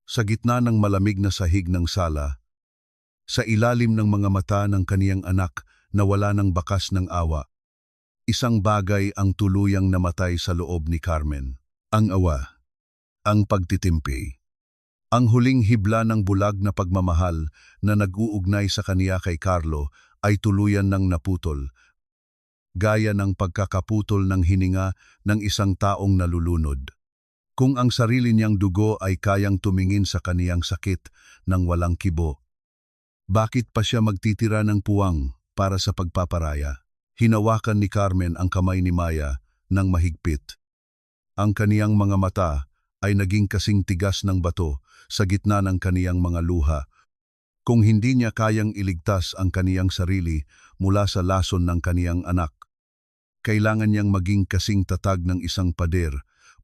sa gitna ng malamig na sahig ng sala, sa ilalim ng mga mata ng kaniyang anak na wala ng bakas ng awa, isang bagay ang tuluyang namatay sa loob ni Carmen. Ang awa, ang pagtitimpi, ang huling hibla ng bulag na pagmamahal na nag-uugnay sa kaniya kay Carlo ay tuluyan ng naputol, gaya ng pagkakaputol ng hininga ng isang taong nalulunod. Kung ang sarili niyang dugo ay kayang tumingin sa kaniyang sakit ng walang kibo, bakit pa siya magtitira ng puwang para sa pagpaparaya? Hinawakan ni Carmen ang kamay ni Maya ng mahigpit. Ang kaniyang mga mata ay naging kasing tigas ng bato sa gitna ng kaniyang mga luha. Kung hindi niya kayang iligtas ang kaniyang sarili mula sa lason ng kaniyang anak, kailangan niyang maging kasing tatag ng isang pader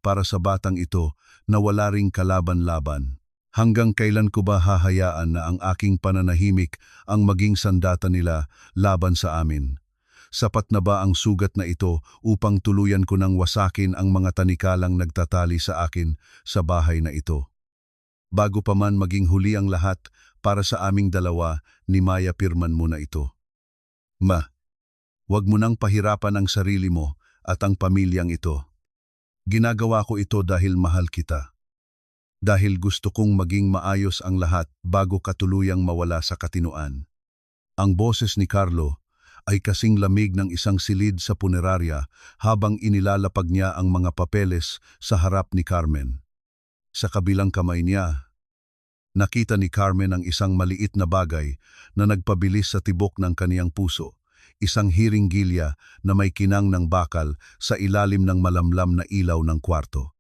para sa batang ito na wala ring kalaban-laban. Hanggang kailan ko ba hahayaan na ang aking pananahimik ang maging sandata nila laban sa amin? Sapat na ba ang sugat na ito upang tuluyan ko ng wasakin ang mga tanikalang nagtatali sa akin sa bahay na ito? Bago pa man maging huli ang lahat para sa aming dalawa, ni Maya, pirman mo na ito. Ma, huwag mo nang pahirapan ang sarili mo at ang pamilyang ito. Ginagawa ko ito dahil mahal kita. Dahil gusto kong maging maayos ang lahat bago katuluyang mawala sa katinuan. Ang boses ni Carlo ay kasing lamig ng isang silid sa punerarya habang inilalapag niya ang mga papeles sa harap ni Carmen. Sa kabilang kamay niya, nakita ni Carmen ang isang maliit na bagay na nagpabilis sa tibok ng kaniyang puso, isang hiringgilya na may kinang ng bakal sa ilalim ng malamlam na ilaw ng kwarto.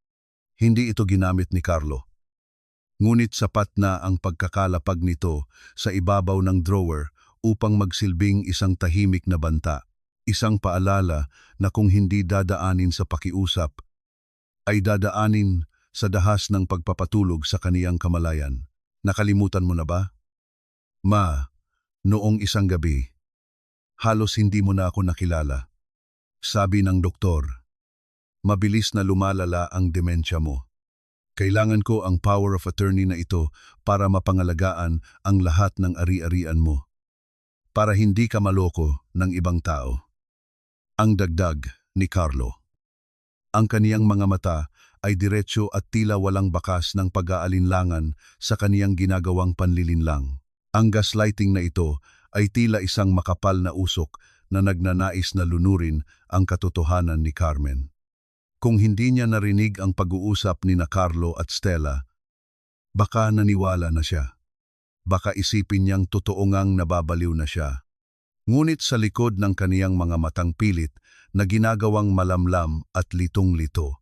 Hindi ito ginamit ni Carlo. Ngunit sapat na ang pagkakalapag nito sa ibabaw ng drawer upang magsilbing isang tahimik na banta, isang paalala na kung hindi dadaanin sa pakiusap, ay dadaanin sa dahas ng pagpapatulog sa kaniyang kamalayan. Nakalimutan mo na ba? Ma, noong isang gabi, halos hindi mo na ako nakilala. Sabi ng doktor, mabilis na lumalala ang demensya mo. Kailangan ko ang power of attorney na ito para mapangalagaan ang lahat ng ari-arian mo. Para hindi ka maloko ng ibang tao. Ang dagdag ni Carlo. Ang kaniyang mga mata ay diretsyo at tila walang bakas ng pag-aalinlangan sa kaniyang ginagawang panlilinlang. Ang gaslighting na ito ay tila isang makapal na usok na nagnanais na lunurin ang katotohanan ni Carmen. Kung hindi niya narinig ang pag-uusap ni na Carlo at Stella, baka naniwala na siya. Baka isipin niyang totoo ngang nababaliw na siya. Ngunit sa likod ng kaniyang mga matang pilit na ginagawang malamlam at litong-lito,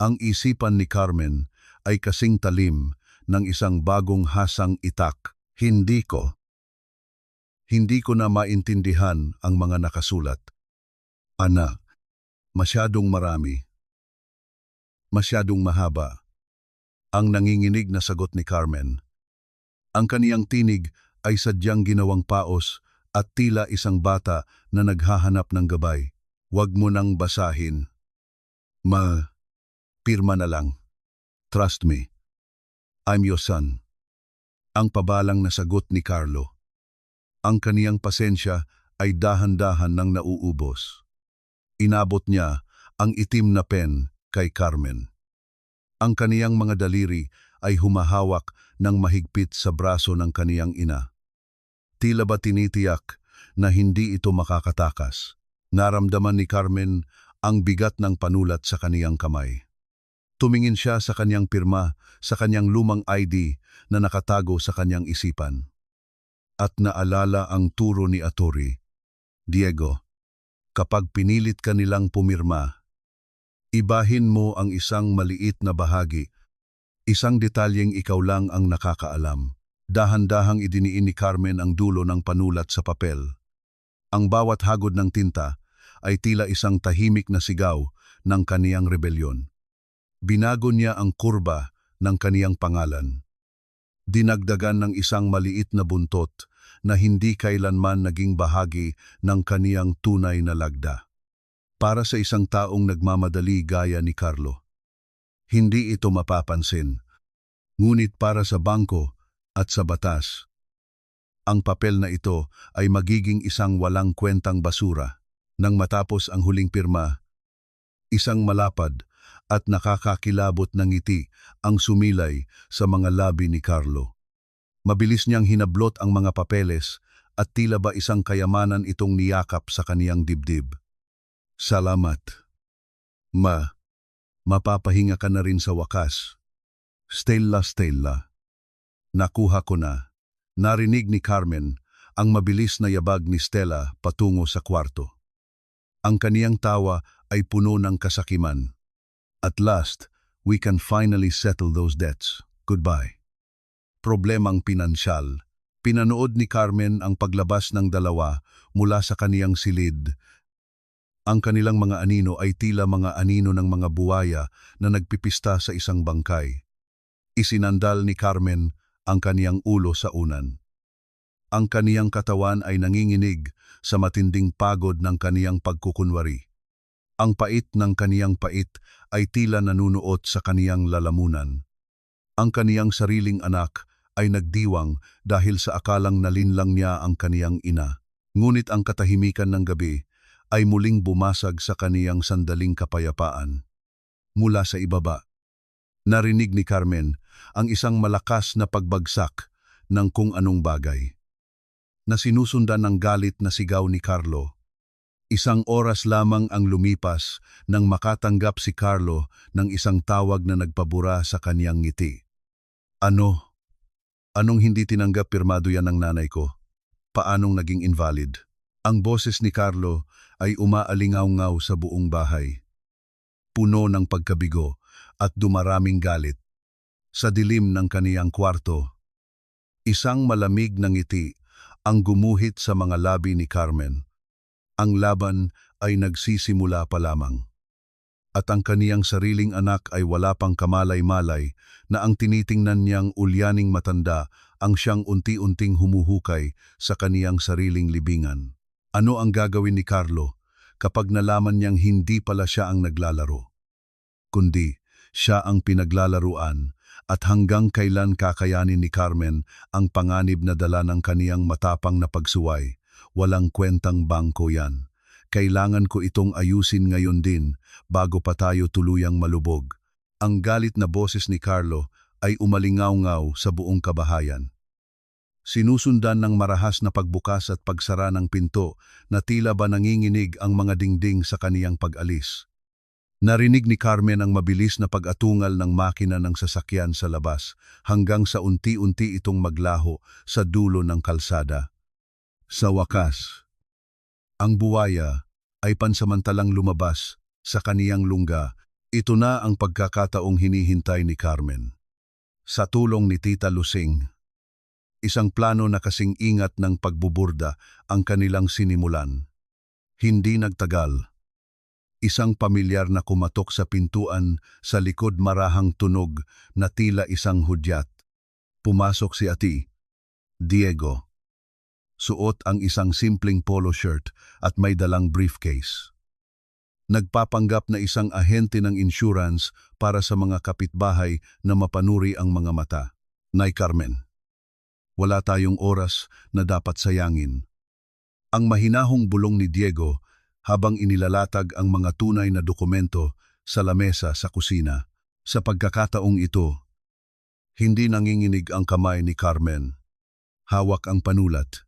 ang isipan ni Carmen ay kasing talim ng isang bagong hasang itak. Hindi ko na maintindihan ang mga nakasulat. Anak, masyadong marami. Masyadong mahaba. Ang nanginginig na sagot ni Carmen. Ang kaniyang tinig ay sadyang ginawang paos at tila isang bata na naghahanap ng gabay. Huwag mo nang basahin. Pirma na lang. Trust me. I'm your son. Ang pabalang na sagot ni Carlo. Ang kaniyang pasensya ay dahan-dahan nang nauubos. Inabot niya ang itim na pen kay Carmen. Ang kaniyang mga daliri ay humahawak ng mahigpit sa braso ng kaniyang ina. Tila ba tinitiyak na hindi ito makakatakas. Naramdaman ni Carmen ang bigat ng panulat sa kaniyang kamay. Tumingin siya sa kaniyang pirma, sa kaniyang lumang ID na nakatago sa kaniyang isipan. At naalala ang turo ni Atori. Diego, kapag pinilit ka nilang pumirma, ibahin mo ang isang maliit na bahagi, isang detalyeng ikaw lang ang nakakaalam. Dahan-dahang idiniin ni Carmen ang dulo ng panulat sa papel. Ang bawat hagod ng tinta ay tila isang tahimik na sigaw ng kaniyang rebelyon. Binago niya ang kurba ng kaniyang pangalan. Dinagdagan ng isang maliit na buntot na hindi kailanman naging bahagi ng kaniyang tunay na lagda. Para sa isang taong nagmamadali gaya ni Carlo, hindi ito mapapansin. Ngunit para sa bangko at sa batas, ang papel na ito ay magiging isang walang kwentang basura. Nang matapos ang huling pirma, isang malapad at nakakakilabot na ngiti ang sumilay sa mga labi ni Carlo. Mabilis niyang hinablot ang mga papeles at tila ba isang kayamanan itong niyakap sa kaniyang dibdib. Salamat. Mapapahinga ka na rin sa wakas. Stella. Nakuha ko na. Narinig ni Carmen ang mabilis na yabag ni Stella patungo sa kwarto. Ang kaniyang tawa ay puno ng kasakiman. At last, we can finally settle those debts. Goodbye. Problemang pinansyal. Pinanood ni Carmen ang paglabas ng dalawa mula sa kaniyang silid. Ang kanilang mga anino ay tila mga anino ng mga buwaya na nagpipista sa isang bangkay. Isinandal ni Carmen ang kaniyang ulo sa unan. Ang kaniyang katawan ay nanginginig sa matinding pagod ng kaniyang pagkukunwari. Ang pait ng kaniyang pait ay tila nanunuot sa kaniyang lalamunan. Ang kaniyang sariling anak ay nagdiwang dahil sa akalang nalinlang niya ang kaniyang ina. Ngunit ang katahimikan ng gabi ay muling bumasag sa kaniyang sandaling kapayapaan. Mula sa ibaba, narinig ni Carmen ang isang malakas na pagbagsak ng kung anong bagay, na sinusundan ng galit na sigaw ni Carlo. Isang oras lamang ang lumipas nang makatanggap si Carlo ng isang tawag na nagpabura sa kaniyang ngiti. Anong hindi tinanggap pirmado yan ng nanay ko? Paanong naging invalid? Ang boses ni Carlo ay umaalingaw-ngaw sa buong bahay. Puno ng pagkabigo at dumaraming galit. Sa dilim ng kaniyang kwarto, isang malamig na ngiti ang gumuhit sa mga labi ni Carmen. Ang laban ay nagsisimula pa lamang. At ang kaniyang sariling anak ay wala pang kamalay-malay na ang tinitingnan niyang ulyaning matanda ang siyang unti-unting humuhukay sa kaniyang sariling libingan. Ano ang gagawin ni Carlo kapag nalaman niyang hindi pala siya ang naglalaro, kundi siya ang pinaglalaruan, at hanggang kailan kakayanin ni Carmen ang panganib na dala ng kaniyang matapang na pagsuway? Walang kwentang bangko yan. Kailangan ko itong ayusin ngayon din bago pa tayo tuluyang malubog. Ang galit na boses ni Carlo ay umalingaw-ngaw sa buong kabahayan. Sinusundan ng marahas na pagbukas at pagsara ng pinto na tila ba nanginginig ang mga dingding sa kaniyang pag-alis. Narinig ni Carmen ang mabilis na pag-atungal ng makina ng sasakyan sa labas hanggang sa unti-unti itong maglaho sa dulo ng kalsada. Sa wakas, ang buwaya ay pansamantalang lumabas sa kaniyang lungga. Ito na ang pagkakataong hinihintay ni Carmen. Sa tulong ni Tita Lusing, isang plano na kasing ingat ng pagbuburda ang kanilang sinimulan. Hindi nagtagal. Isang pamilyar na kumatok sa pintuan sa likod marahang tunog na tila isang hudyat. Pumasok si Ati, Diego. Suot ang isang simpleng polo shirt at may dalang briefcase. Nagpapanggap na isang ahente ng insurance para sa mga kapitbahay na mapanuri ang mga mata. Nay Carmen, wala tayong oras na dapat sayangin. Ang mahinahong bulong ni Diego habang inilalatag ang mga tunay na dokumento sa lamesa sa kusina. Sa pagkakataong ito, hindi nanginginig ang kamay ni Carmen. Hawak ang panulat.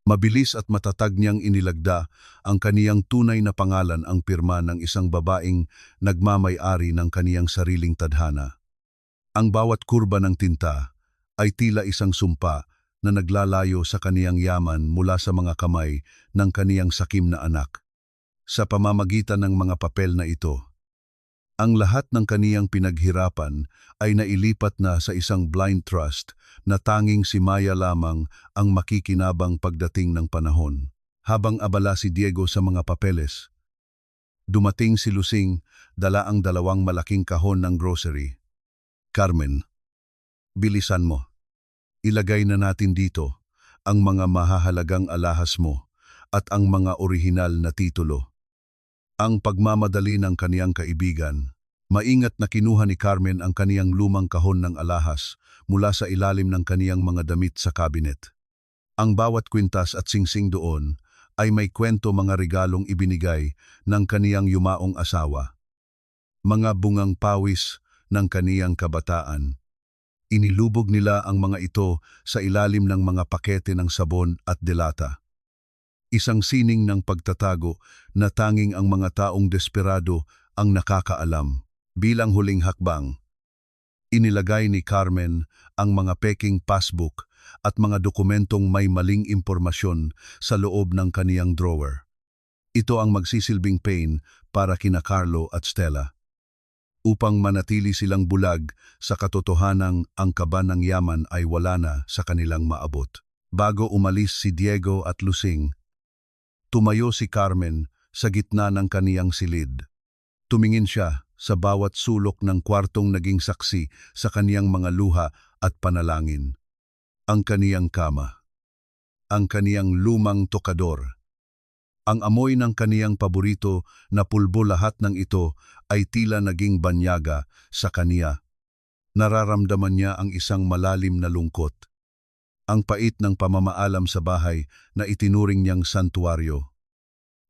Mabilis at matatag niyang inilagda ang kaniyang tunay na pangalan, ang pirma ng isang babaeng nagmamay-ari ng kaniyang sariling tadhana. Ang bawat kurba ng tinta ay tila isang sumpa na naglalayo sa kaniyang yaman mula sa mga kamay ng kaniyang sakim na anak. Sa pamamagitan ng mga papel na ito, ang lahat ng kaniyang pinaghirapan ay nailipat na sa isang blind trust na tanging si Maya lamang ang makikinabang pagdating ng panahon. Habang abala si Diego sa mga papeles, dumating si Lusing, dala ang 2 malaking kahon ng grocery. Carmen, bilisan mo. Ilagay na natin dito ang mga mahahalagang alahas mo at ang mga orihinal na titulo. Ang pagmamadali ng kaniyang kaibigan, maingat na kinuha ni Carmen ang kaniyang lumang kahon ng alahas mula sa ilalim ng kaniyang mga damit sa kabinet. Ang bawat kwintas at singsing doon ay may kwento, mga regalong ibinigay ng kaniyang yumaong asawa. Mga bungang pawis ng kaniyang kabataan. Inilubog nila ang mga ito sa ilalim ng mga pakete ng sabon at delata. Isang sining ng pagtatago na tanging ang mga taong desperado ang nakakaalam. Bilang huling hakbang, inilagay ni Carmen ang mga peking passbook at mga dokumentong may maling impormasyon sa loob ng kaniyang drawer. Ito ang magsisilbing pain para kina Carlo at Stella, upang manatili silang bulag sa katotohanang ang kaba ng yaman ay wala na sa kanilang maabot. Bago umalis si Diego at Lusing, tumayo si Carmen sa gitna ng kaniyang silid. Tumingin siya sa bawat sulok ng kwartong naging saksi sa kaniyang mga luha at panalangin. Ang kaniyang kama, ang kaniyang lumang tokador, ang amoy ng kaniyang paborito na pulbo, lahat ng ito ay tila naging banyaga sa kaniya. Nararamdaman niya ang isang malalim na lungkot. Ang pait ng pamamaalam sa bahay na itinuring niyang santuaryo.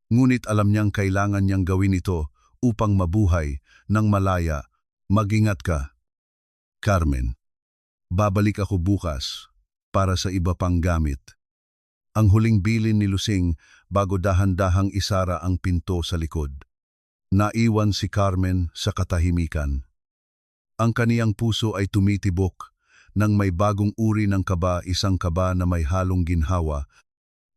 Ngunit alam niyang kailangan niyang gawin ito upang mabuhay ng malaya. Mag-ingat ka, Carmen. Babalik ako bukas para sa iba pang gamit. Ang huling bilin ni Lusing bago dahan-dahang isara ang pinto sa likod. Naiwan si Carmen sa katahimikan. Ang kaniyang puso ay tumitibok nang may bagong uri ng kaba, isang kaba na may halong ginhawa.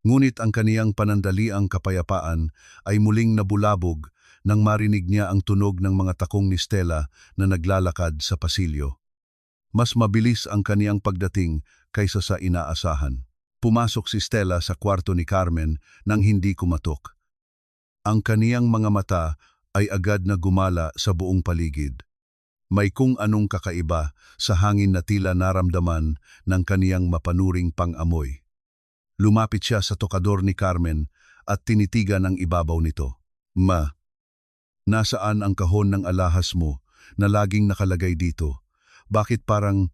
Ngunit ang kaniyang panandaliang kapayapaan ay muling nabulabog nang marinig niya ang tunog ng mga takong ni Stella na naglalakad sa pasilyo. Mas mabilis ang kaniyang pagdating kaysa sa inaasahan. Pumasok si Stella sa kwarto ni Carmen nang hindi kumatok. Ang kaniyang mga mata ay agad na gumala sa buong paligid. May kung anong kakaiba sa hangin na tila naramdaman ng kaniyang mapanuring pang-amoy. Lumapit siya sa tokador ni Carmen at tinitigan ang ibabaw nito. Ma, nasaan ang kahon ng alahas mo na laging nakalagay dito? Bakit parang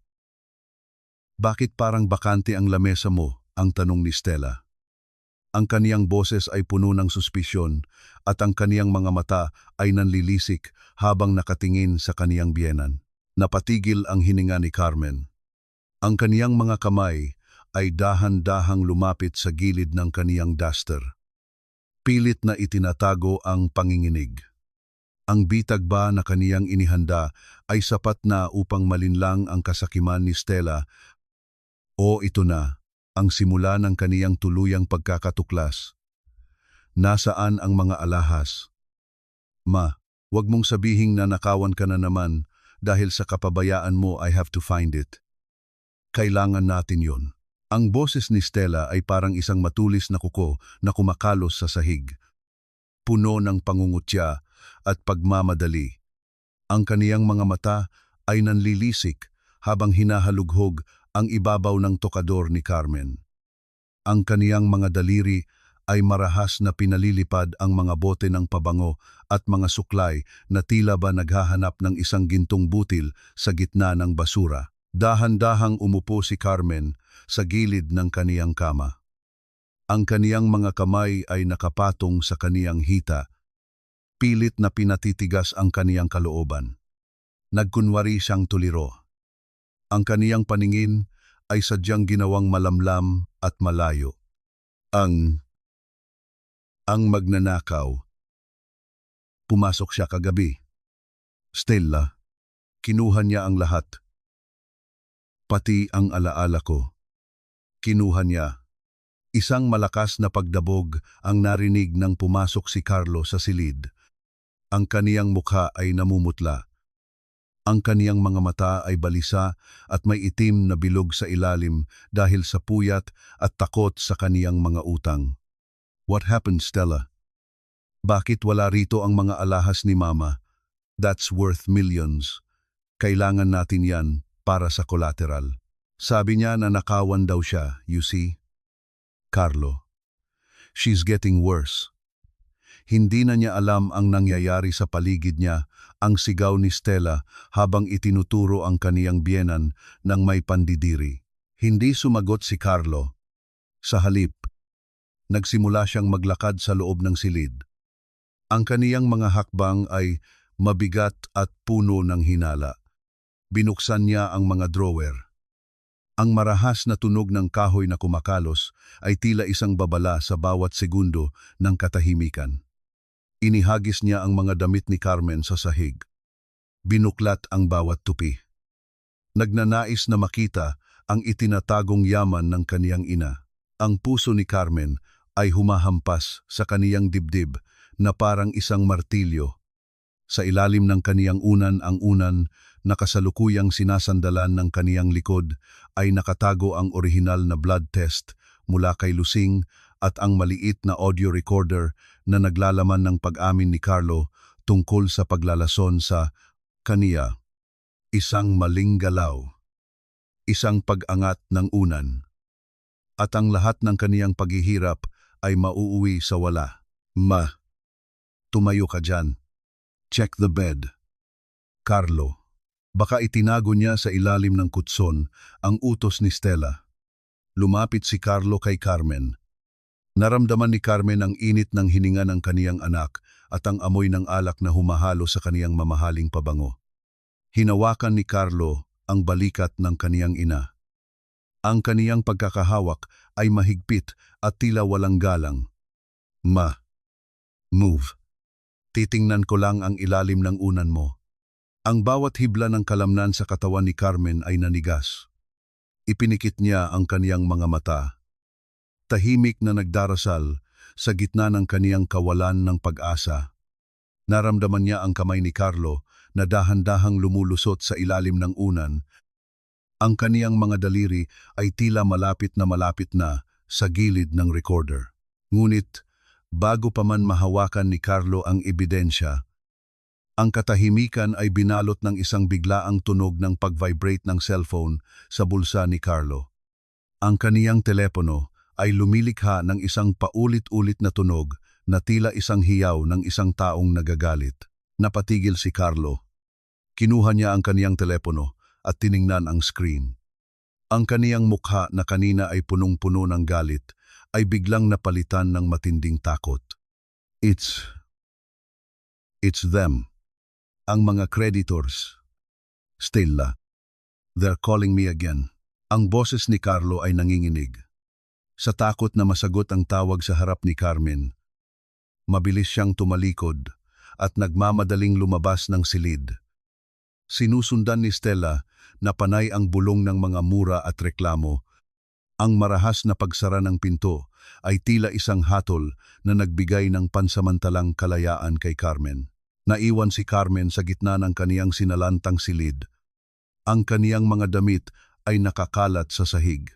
bakante ang lamesa mo? Ang tanong ni Stella. Ang kaniyang boses ay puno ng suspisyon at ang kaniyang mga mata ay nanlilisik habang nakatingin sa kaniyang biyenan. Napatigil ang hininga ni Carmen. Ang kaniyang mga kamay ay dahan-dahang lumapit sa gilid ng kaniyang duster. Pilit na itinatago ang panginginig. Ang bitag ba na kaniyang inihanda ay sapat na upang malinlang ang kasakiman ni Stella. O ito na ang simula ng kaniyang tuluyang pagkakatuklas. Nasaan ang mga alahas? Ma, wag mong sabihing na nakawan ka na naman dahil sa kapabayaan mo. I have to find it. Kailangan natin yon. Ang boses ni Stella ay parang isang matulis na kuko na kumakalos sa sahig. Puno ng pangungutya at pagmamadali. Ang kaniyang mga mata ay nanlilisik habang hinahalughog ang ibabaw ng tokador ni Carmen. Ang kaniyang mga daliri ay marahas na pinalilipad ang mga bote ng pabango at mga suklay na tila ba naghahanap ng isang gintong butil sa gitna ng basura. Dahan-dahang umupo si Carmen sa gilid ng kaniyang kama. Ang kaniyang mga kamay ay nakapatong sa kaniyang hita. Pilit na pinatitigas ang kaniyang kalooban. Nagkunwari siyang tuliro. Ang kaniyang paningin ay sadyang ginawang malamlam at malayo. Ang magnanakaw. Pumasok siya kagabi. Stella, kinuha niya ang lahat. Pati ang alaala ko. Kinuha niya. Isang malakas na pagdabog ang narinig nang pumasok si Carlo sa silid. Ang kaniyang mukha ay namumutla. Ang kaniyang mga mata ay balisa at may itim na bilog sa ilalim dahil sa puyat at takot sa kaniyang mga utang. What happened, Stella? Bakit wala rito ang mga alahas ni Mama? That's worth millions. Kailangan natin yan para sa collateral. Sabi niya na nakawan daw siya, you see? Carlo, she's getting worse. Hindi na niya alam ang nangyayari sa paligid niya, ang sigaw ni Stella habang itinuturo ang kaniyang biyenan ng may pandidiri. Hindi sumagot si Carlo. Sa halip, nagsimula siyang maglakad sa loob ng silid. Ang kaniyang mga hakbang ay mabigat at puno ng hinala. Binuksan niya ang mga drawer. Ang marahas na tunog ng kahoy na kumakalos ay tila isang babala sa bawat segundo ng katahimikan. Inihagis niya ang mga damit ni Carmen sa sahig. Binuklat ang bawat tupi. Nagnanais na makita ang itinatagong yaman ng kaniyang ina. Ang puso ni Carmen ay humahampas sa kaniyang dibdib na parang isang martilyo. Sa ilalim ng kaniyang unan, ang unan na kasalukuyang sinasandalan ng kaniyang likod ay nakatago ang orihinal na blood test mula kay Lusing at ang maliit na audio recorder na naglalaman ng pag-amin ni Carlo tungkol sa paglalason sa kaniya. Isang maling galaw, isang pag-angat ng unan, at ang lahat ng kaniyang paghihirap ay mauuwi sa wala. Tumayo ka dyan. Check the bed. Carlo, baka itinago niya sa ilalim ng kutson ang utos ni Stella. Lumapit si Carlo kay Carmen. Naramdaman ni Carmen ang init ng hininga ng kaniyang anak at ang amoy ng alak na humahalo sa kaniyang mamahaling pabango. Hinawakan ni Carlo ang balikat ng kaniyang ina. Ang kaniyang pagkakahawak ay mahigpit at tila walang galang. Move. Titingnan ko lang ang ilalim ng unan mo. Ang bawat hibla ng kalamnan sa katawan ni Carmen ay nanigas. Ipinikit niya ang kaniyang mga mata. Tahimik na nagdarasal sa gitna ng kaniyang kawalan ng pag-asa. Naramdaman niya ang kamay ni Carlo na dahan-dahang lumulusot sa ilalim ng unan. Ang kaniyang mga daliri ay tila malapit na sa gilid ng recorder. Ngunit, bago pa man mahawakan ni Carlo ang ebidensya, ang katahimikan ay binalot ng isang biglaang tunog ng pag-vibrate ng cellphone sa bulsa ni Carlo. Ang kaniyang telepono ay lumilikha ng isang paulit-ulit na tunog na tila isang hiyaw ng isang taong nagagalit. Napatigil si Carlo. Kinuha niya ang kaniyang telepono at tiningnan ang screen. Ang kaniyang mukha na kanina ay punong-puno ng galit ay biglang napalitan ng matinding takot. It's them. Ang mga creditors. Stella. They're calling me again. Ang boses ni Carlo ay nanginginig. Sa takot na masagot ang tawag sa harap ni Carmen, mabilis siyang tumalikod at nagmamadaling lumabas ng silid. Sinusundan ni Stella na panay ang bulong ng mga mura at reklamo. Ang marahas na pagsara ng pinto ay tila isang hatol na nagbigay ng pansamantalang kalayaan kay Carmen. Naiwan si Carmen sa gitna ng kaniyang sinalantang silid. Ang kaniyang mga damit ay nakakalat sa sahig.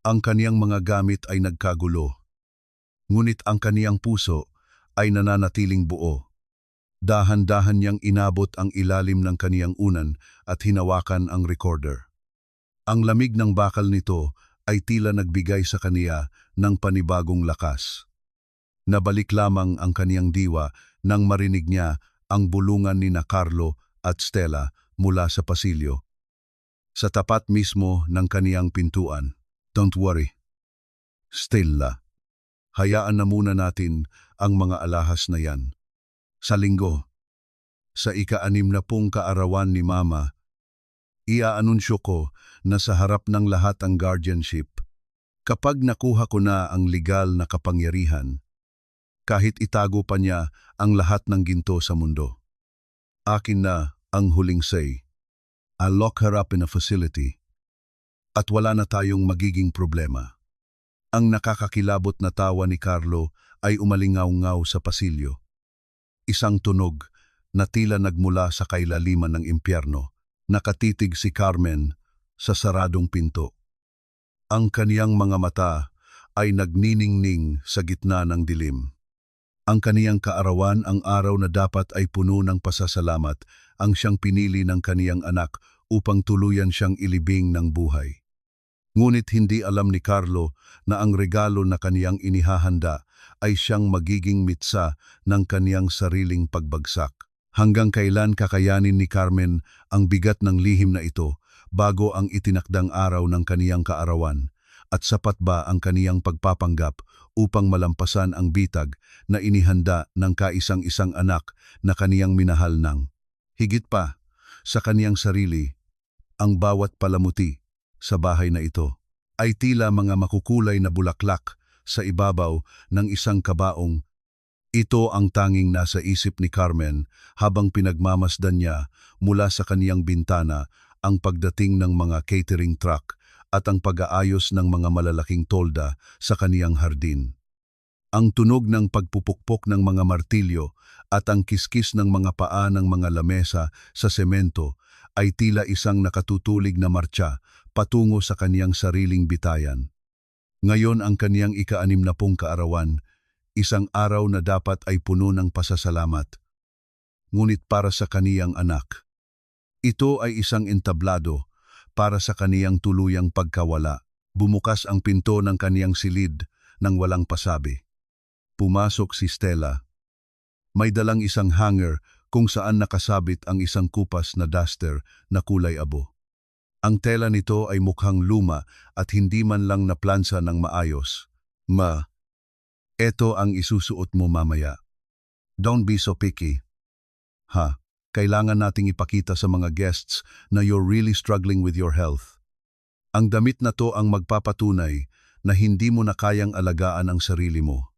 Ang kaniyang mga gamit ay nagkagulo. Ngunit ang kaniyang puso ay nananatiling buo. Dahan-dahan niyang inabot ang ilalim ng kaniyang unan at hinawakan ang recorder. Ang lamig ng bakal nito ay tila nagbigay sa kaniya ng panibagong lakas. Nabalik lamang ang kaniyang diwa nang marinig niya ang bulungan ni na Carlo at Stella mula sa pasilyo. Sa tapat mismo ng kaniyang pintuan. Don't worry, Stella. Hayaan na muna natin ang mga alahas na yan. Sa linggo, sa ika-60 kaarawan ni Mama, iaanunsyo ko na sa harap ng lahat ang guardianship. Kapag nakuha ko na ang legal na kapangyarihan, kahit itago pa niya ang lahat ng ginto sa mundo. Akin na ang huling say. I'll lock her up in a facility. At wala na tayong magiging problema. Ang nakakakilabot na tawa ni Carlo ay umalingaw-ngaw sa pasilyo. Isang tunog na tila nagmula sa kailaliman ng impyerno. Nakatitig si Carmen sa saradong pinto. Ang kaniyang mga mata ay nagniningning sa gitna ng dilim. Ang kaniyang kaarawan, ang araw na dapat ay puno ng pasasalamat, ang siyang pinili ng kaniyang anak upang tuluyan siyang ilibing ng buhay. Ngunit hindi alam ni Carlo na ang regalo na kaniyang inihahanda ay siyang magiging mitsa ng kaniyang sariling pagbagsak. Hanggang kailan kakayanin ni Carmen ang bigat ng lihim na ito bago ang itinakdang araw ng kaniyang kaarawan? At sapat ba ang kaniyang pagpapanggap upang malampasan ang bitag na inihanda ng kaisang-isang anak na kaniyang minahal ng higit pa sa kaniyang sarili? Ang bawat palamuti sa bahay na ito ay tila mga makukulay na bulaklak sa ibabaw ng isang kabaong. Ito ang tanging nasa isip ni Carmen habang pinagmamasdan niya mula sa kaniyang bintana ang pagdating ng mga catering truck at ang pag-aayos ng mga malalaking tolda sa kaniyang hardin. Ang tunog ng pagpupukpok ng mga martilyo at ang kiskis ng mga paa ng mga lamesa sa semento ay tila isang nakatutulig na martsa patungo sa kaniyang sariling bitayan. Ngayon ang kaniyang ika-60 kaarawan, isang araw na dapat ay puno ng pasasalamat. Ngunit para sa kaniyang anak, ito ay isang entablado para sa kaniyang tuluyang pagkawala. Bumukas ang pinto ng kaniyang silid nang walang pasabi. Pumasok si Stella. May dalang isang hanger kung saan nakasabit ang isang kupas na duster na kulay abo. Ang tela nito ay mukhang luma at hindi man lang naplansa ng maayos. Eto ang isusuot mo mamaya. Don't be so picky. Kailangan nating ipakita sa mga guests na you're really struggling with your health. Ang damit na to ang magpapatunay na hindi mo na kayang alagaan ang sarili mo.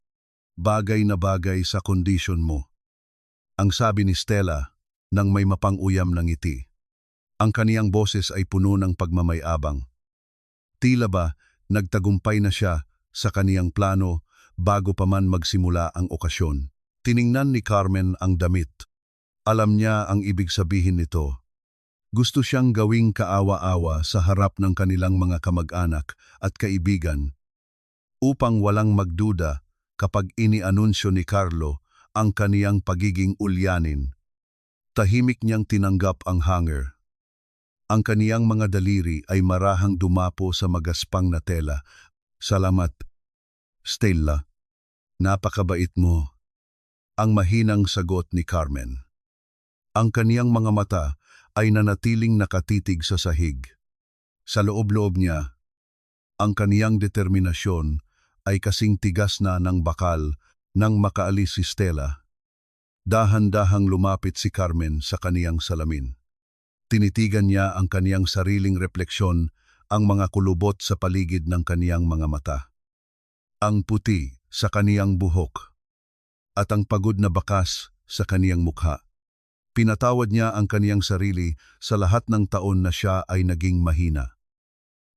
Bagay na bagay sa kondisyon mo. Ang sabi ni Stella nang may mapang-uyam ng ngiti. Ang kaniyang boses ay puno ng pagmamayabang. Tila ba nagtagumpay na siya sa kaniyang plano bago pa man magsimula ang okasyon. Tiningnan ni Carmen ang damit. Alam niya ang ibig sabihin nito. Gusto siyang gawing kaawa-awa sa harap ng kanilang mga kamag-anak at kaibigan upang walang magduda kapag inianunsyo ni Carlo ang kaniyang pagiging ulyanin. Tahimik niyang tinanggap ang hanger. Ang kaniyang mga daliri ay marahang dumapo sa magaspang na tela. Salamat, Stella. Napakabait mo. Ang mahinang sagot ni Carmen. Ang kaniyang mga mata ay nanatiling nakatitig sa sahig. Sa loob-loob niya, ang kaniyang determinasyon ay kasing tigas na ng bakal nang makaalis si Stella. Dahan-dahang lumapit si Carmen sa kaniyang salamin. Tinitigan niya ang kaniyang sariling refleksyon, ang mga kulubot sa paligid ng kaniyang mga mata. Ang puti sa kaniyang buhok at ang pagod na bakas sa kaniyang mukha. Pinatawad niya ang kaniyang sarili sa lahat ng taon na siya ay naging mahina.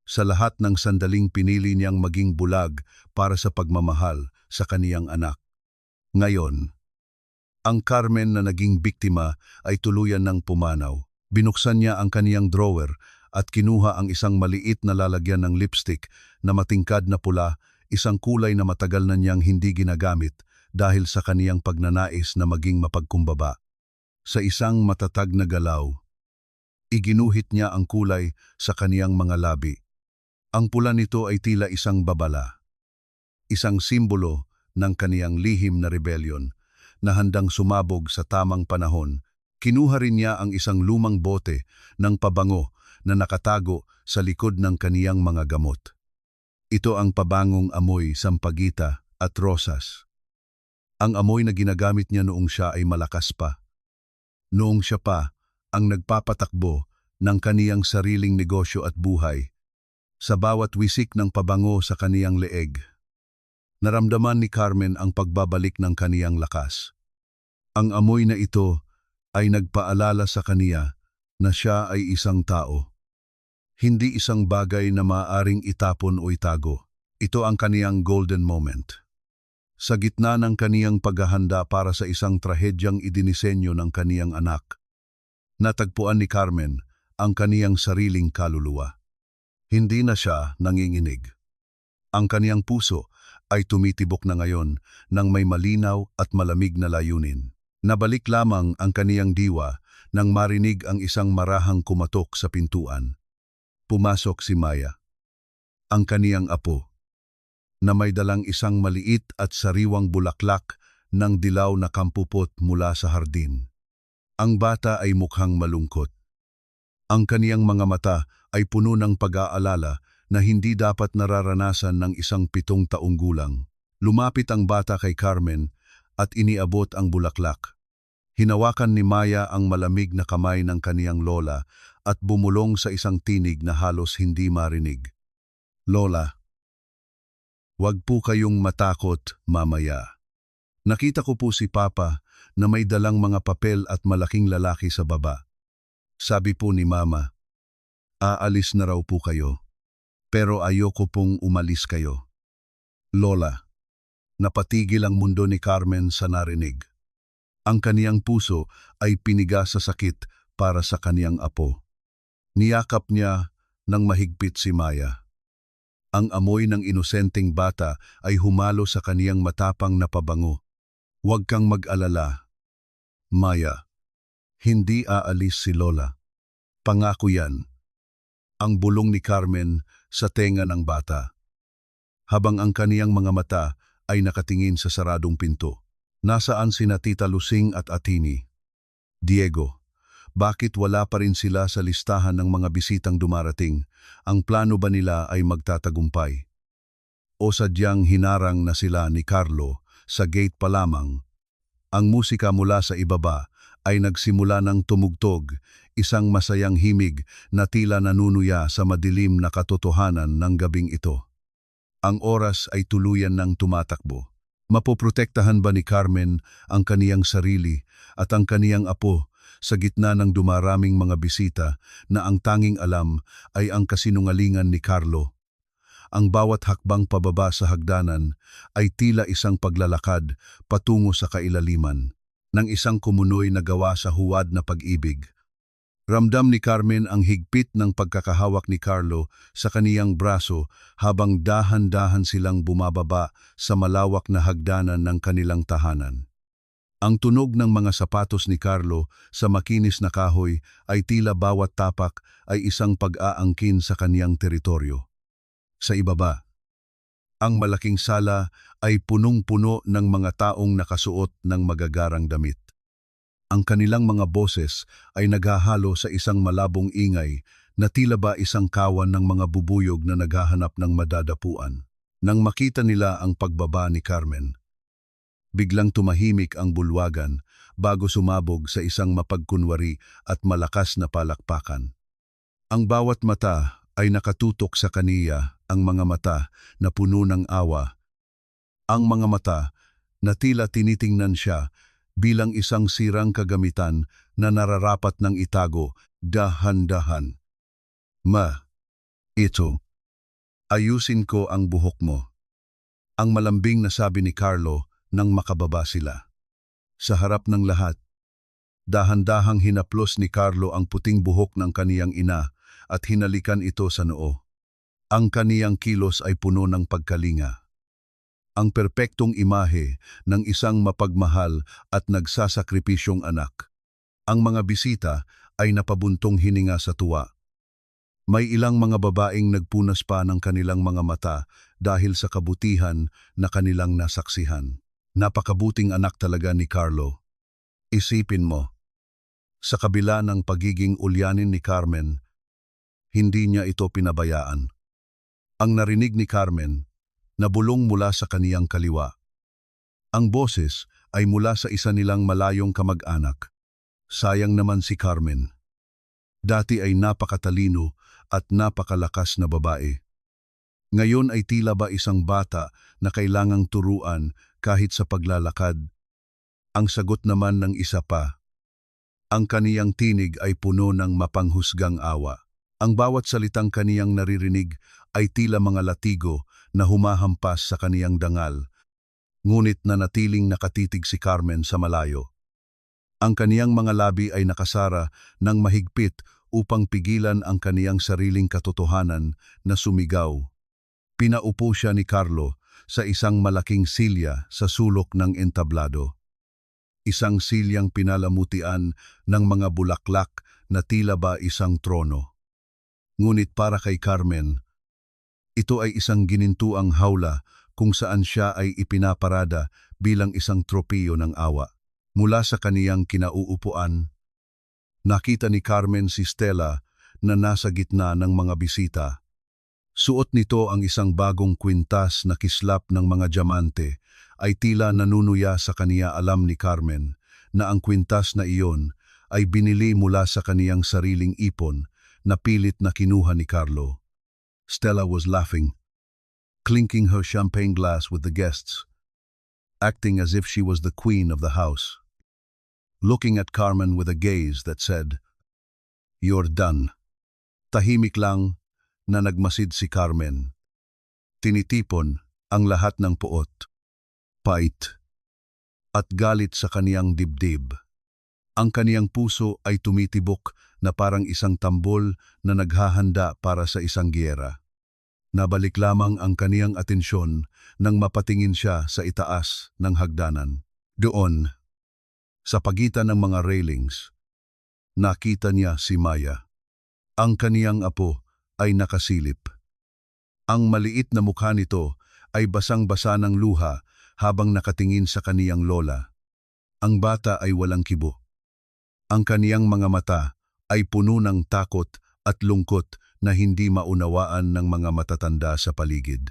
Sa lahat ng sandaling pinili niyang maging bulag para sa pagmamahal sa kaniyang anak. Ngayon, ang Carmen na naging biktima ay tuluyan ng pumanaw. Binuksan niya ang kaniyang drawer at kinuha ang isang maliit na lalagyan ng lipstick na matingkad na pula, isang kulay na matagal na niyang hindi ginagamit dahil sa kaniyang pagnanais na maging mapagkumbaba. Sa isang matatag na galaw, iginuhit niya ang kulay sa kaniyang mga labi. Ang pula nito ay tila isang babala, isang simbolo ng kaniyang lihim na rebellion na handang sumabog sa tamang panahon. Kinuha rin niya ang isang lumang bote ng pabango na nakatago sa likod ng kaniyang mga gamot. Ito ang pabangong amoy sampagita at rosas. Ang amoy na ginagamit niya noong siya ay malakas pa. Noong siya pa ang nagpapatakbo ng kaniyang sariling negosyo at buhay. Sa bawat wisik ng pabango sa kaniyang leeg, naramdaman ni Carmen ang pagbabalik ng kaniyang lakas. Ang amoy na ito ay nagpaalala sa kaniya na siya ay isang tao. Hindi isang bagay na maaaring itapon o itago. Ito ang kaniyang golden moment. Sa gitna ng kaniyang paghahanda para sa isang trahedyang idinisenyo ng kaniyang anak, natagpuan ni Carmen ang kaniyang sariling kaluluwa. Hindi na siya nanginginig. Ang kaniyang puso ay tumitibok na ngayon ng may malinaw at malamig na layunin. Nabalik lamang ang kaniyang diwa nang marinig ang isang marahang kumatok sa pintuan. Pumasok si Maya, ang kaniyang apo, na may dalang isang maliit at sariwang bulaklak ng dilaw na kampupot mula sa hardin. Ang bata ay mukhang malungkot. Ang kaniyang mga mata ay puno ng pag-aalala na hindi dapat nararanasan ng isang 7 taong gulang. Lumapit ang bata kay Carmen at iniabot ang bulaklak. Hinawakan ni Maya ang malamig na kamay ng kaniyang lola at bumulong sa isang tinig na halos hindi marinig. Lola, wag po kayong matakot mamaya. Nakita ko po si Papa na may dalang mga papel at malaking lalaki sa baba. Sabi po ni Mama, aalis na raw po kayo, pero ayoko pong umalis kayo. Lola, napatigil ang mundo ni Carmen sa narinig. Ang kaniyang puso ay piniga sa sakit para sa kaniyang apo. Niyakap niya ng mahigpit si Maya. Ang amoy ng inosenteng bata ay humalo sa kaniyang matapang na pabango. Huwag kang mag-alala, Maya. Hindi aalis si Lola. Pangako yan. Ang bulong ni Carmen sa tenga ng bata. Habang ang kaniyang mga mata ay nakatingin sa saradong pinto. Nasaan sina Tita Lusing at Atini? Diego, bakit wala pa rin sila sa listahan ng mga bisitang dumarating? Ang plano ba nila ay magtatagumpay? O sadyang hinarang na sila ni Carlo sa gate pa lamang? Ang musika mula sa ibaba ay nagsimula ng tumugtog, isang masayang himig na tila nanunuya sa madilim na katotohanan ng gabing ito. Ang oras ay tuluyan ng tumatakbo. Mapoprotektahan ba ni Carmen ang kaniyang sarili at ang kaniyang apo sa gitna ng dumaraming mga bisita na ang tanging alam ay ang kasinungalingan ni Carlo? Ang bawat hakbang pababa sa hagdanan ay tila isang paglalakad patungo sa kailaliman ng isang kumunoy na gawa sa huwad na pag-ibig. Ramdam ni Carmen ang higpit ng pagkakahawak ni Carlo sa kaniyang braso habang dahan-dahan silang bumababa sa malawak na hagdanan ng kanilang tahanan. Ang tunog ng mga sapatos ni Carlo sa makinis na kahoy ay tila bawat tapak ay isang pag-aangkin sa kaniyang teritoryo. Sa ibaba, ang malaking sala ay punong-puno ng mga taong nakasuot ng magagarang damit. Ang kanilang mga boses ay naghahalo sa isang malabong ingay na tila ba isang kawan ng mga bubuyog na naghahanap ng madadapuan. Nang makita nila ang pagbaba ni Carmen, biglang tumahimik ang bulwagan bago sumabog sa isang mapagkunwari at malakas na palakpakan. Ang bawat mata ay nakatutok sa kaniya, ang mga mata na puno ng awa. Ang mga mata na tila tinitingnan siya bilang isang sirang kagamitan na nararapat ng itago dahan-dahan. Ma, ito. Ayusin ko ang buhok mo. Ang malambing na sabi ni Carlo nang makababa sila. Sa harap ng lahat, dahan-dahang hinaplos ni Carlo ang puting buhok ng kaniyang ina at hinalikan ito sa noo. Ang kaniyang kilos ay puno ng pagkalinga. Ang perpektong imahe ng isang mapagmahal at nagsasakripisyong anak. Ang mga bisita ay napabuntong hininga sa tuwa. May ilang mga babaeng nagpunas pa ng kanilang mga mata dahil sa kabutihan na kanilang nasaksihan. Napakabuting anak talaga ni Carlo. Isipin mo, sa kabila ng pagiging ulyanin ni Carmen, hindi niya ito pinabayaan. Ang narinig ni Carmen, nabulong mula sa kaniyang kaliwa. Ang boses ay mula sa isa nilang malayong kamag-anak. Sayang naman si Carmen. Dati ay napakatalino at napakalakas na babae. Ngayon ay tila ba isang bata na kailangang turuan kahit sa paglalakad. Ang sagot naman ng isa pa. Ang kaniyang tinig ay puno ng mapanghusgang awa. Ang bawat salitang kaniyang naririnig ay tila mga latigo na humahampas sa kaniyang dangal. Ngunit nanatiling nakatitig si Carmen sa malayo. Ang kaniyang mga labi ay nakasara ng mahigpit upang pigilan ang kaniyang sariling katotohanan na sumigaw. Pinaupo siya ni Carlo sa isang malaking silya sa sulok ng entablado. Isang silyang pinalamutian ng mga bulaklak na tila ba isang trono. Ngunit para kay Carmen, ito ay isang ginintuang hawla kung saan siya ay ipinaparada bilang isang tropiyo ng awa. Mula sa kaniyang kinauupuan, nakita ni Carmen si Stella na nasa gitna ng mga bisita. Suot nito ang isang bagong kwintas na kislap ng mga diamante ay tila nanunuya sa kaniya. Alam ni Carmen na ang kwintas na iyon ay binili mula sa kaniyang sariling ipon na pilit na kinuha ni Carlo. Stella was laughing, clinking her champagne glass with the guests, acting as if she was the queen of the house. Looking at Carmen with a gaze that said, "You're done." Tahimik lang na nagmasid si Carmen. Tinitipon ang lahat ng puot, pait, at galit sa kaniyang dibdib. Ang kaniyang puso ay tumitibok na parang isang tambol na naghahanda para sa isang giyera. Nabalik lamang ang kaniyang atensyon nang mapatingin siya sa itaas ng hagdanan. Doon, sa pagitan ng mga railings, nakita niya si Maya. Ang kaniyang apo ay nakasilip. Ang maliit na mukha nito ay basang-basa ng luha habang nakatingin sa kaniyang lola. Ang bata ay walang kibo. Ang kaniyang mga mata ay puno ng takot at lungkot na hindi maunawaan ng mga matatanda sa paligid.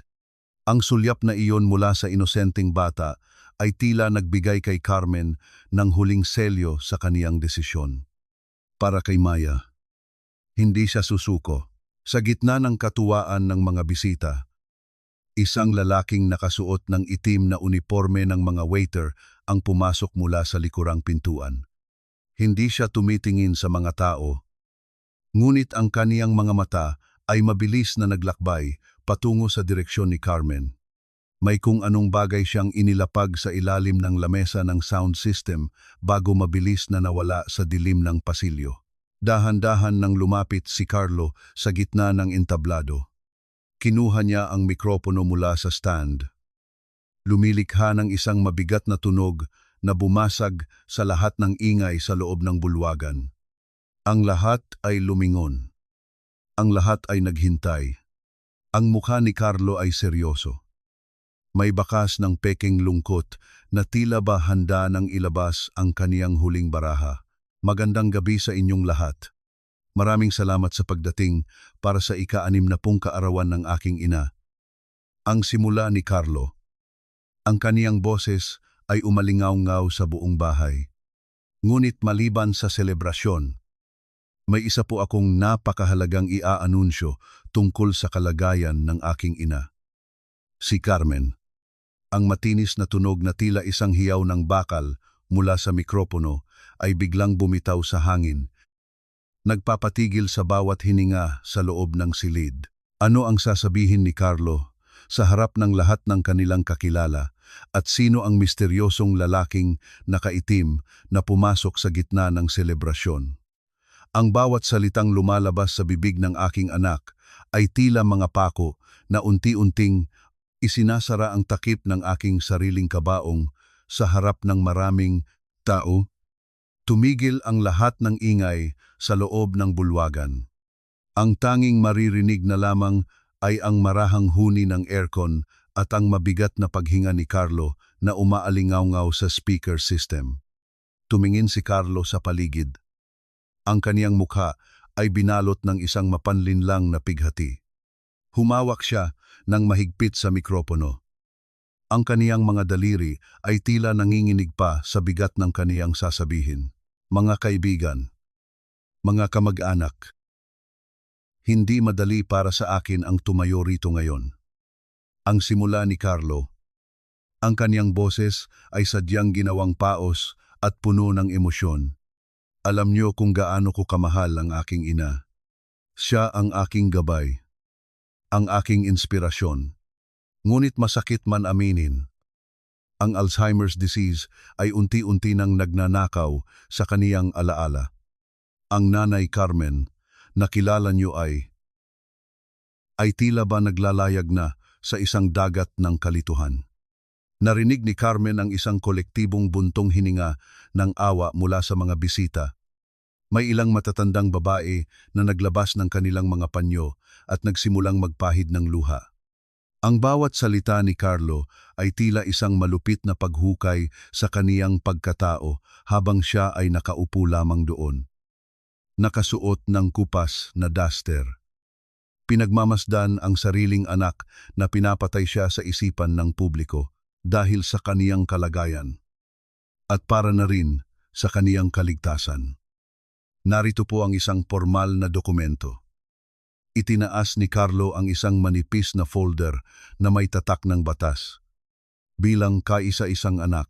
Ang sulyap na iyon mula sa inosenteng bata ay tila nagbigay kay Carmen ng huling selyo sa kaniyang desisyon. Para kay Maya, hindi siya susuko. Sa gitna ng katuwaan ng mga bisita, isang lalaking nakasuot ng itim na uniforme ng mga waiter ang pumasok mula sa likurang pintuan. Hindi siya tumitingin sa mga tao, ngunit ang kaniyang mga mata ay mabilis na naglakbay patungo sa direksyon ni Carmen. May kung anong bagay siyang inilapag sa ilalim ng lamesa ng sound system bago mabilis na nawala sa dilim ng pasilyo. Dahan-dahan nang lumapit si Carlo sa gitna ng entablado. Kinuha niya ang mikropono mula sa stand. Lumilikha ng isang mabigat na tunog na bumasag sa lahat ng ingay sa loob ng bulwagan. Ang lahat ay lumingon. Ang lahat ay naghintay. Ang mukha ni Carlo ay seryoso. May bakas ng peking lungkot na tila ba handa nang ilabas ang kaniyang huling baraha. Magandang gabi sa inyong lahat. Maraming salamat sa pagdating para sa ika-60 kaarawan ng aking ina. Ang simula ni Carlo. Ang kaniyang boses ay umalingaw-ngaw sa buong bahay. Ngunit maliban sa selebrasyon, may isa po akong napakahalagang iaanunsyo tungkol sa kalagayan ng aking ina. Si Carmen. Ang matinis na tunog na tila isang hiyaw ng bakal mula sa mikropono ay biglang bumitaw sa hangin. Nagpapatigil sa bawat hininga sa loob ng silid. Ano ang sasabihin ni Carlo sa harap ng lahat ng kanilang kakilala at sino ang misteryosong lalaking nakaitim na pumasok sa gitna ng selebrasyon? Ang bawat salitang lumalabas sa bibig ng aking anak ay tila mga pako na unti-unting isinasara ang takip ng aking sariling kabaong sa harap ng maraming tao. Tumigil ang lahat ng ingay sa loob ng bulwagan. Ang tanging maririnig na lamang ay ang marahang huni ng aircon at ang mabigat na paghinga ni Carlo na umaalingaw-ngaw sa speaker system. Tumingin si Carlo sa paligid. Ang kaniyang mukha ay binalot ng isang mapanlinlang na pighati. Humawak siya ng mahigpit sa mikropono. Ang kaniyang mga daliri ay tila nanginginig pa sa bigat ng kaniyang sasabihin. Mga kaibigan, mga kamag-anak, hindi madali para sa akin ang tumayo rito ngayon. Ang simula ni Carlo. Ang kaniyang boses ay sadyang ginawang paos at puno ng emosyon. Alam niyo kung gaano ko kamahal ang aking ina. Siya ang aking gabay, ang aking inspirasyon. Ngunit masakit man aminin, ang Alzheimer's disease ay unti-unti nang nagnanakaw sa kaniyang alaala. Ang nanay Carmen, na kilala niyo ay tila ba naglalayag na sa isang dagat ng kalituhan. Narinig ni Carmen ang isang kolektibong buntong hininga ng awa mula sa mga bisita. May ilang matatandang babae na naglabas ng kanilang mga panyo at nagsimulang magpahid ng luha. Ang bawat salita ni Carlo ay tila isang malupit na paghukay sa kaniyang pagkatao habang siya ay nakaupo lamang doon. Nakasuot ng kupas na duster. Pinagmamasdan ang sariling anak na pinapatay siya sa isipan ng publiko dahil sa kaniyang kalagayan at para na rin sa kaniyang kaligtasan. Narito po ang isang formal na dokumento. Itinaas ni Carlo ang isang manipis na folder na may tatak ng batas. Bilang kaisa-isang anak,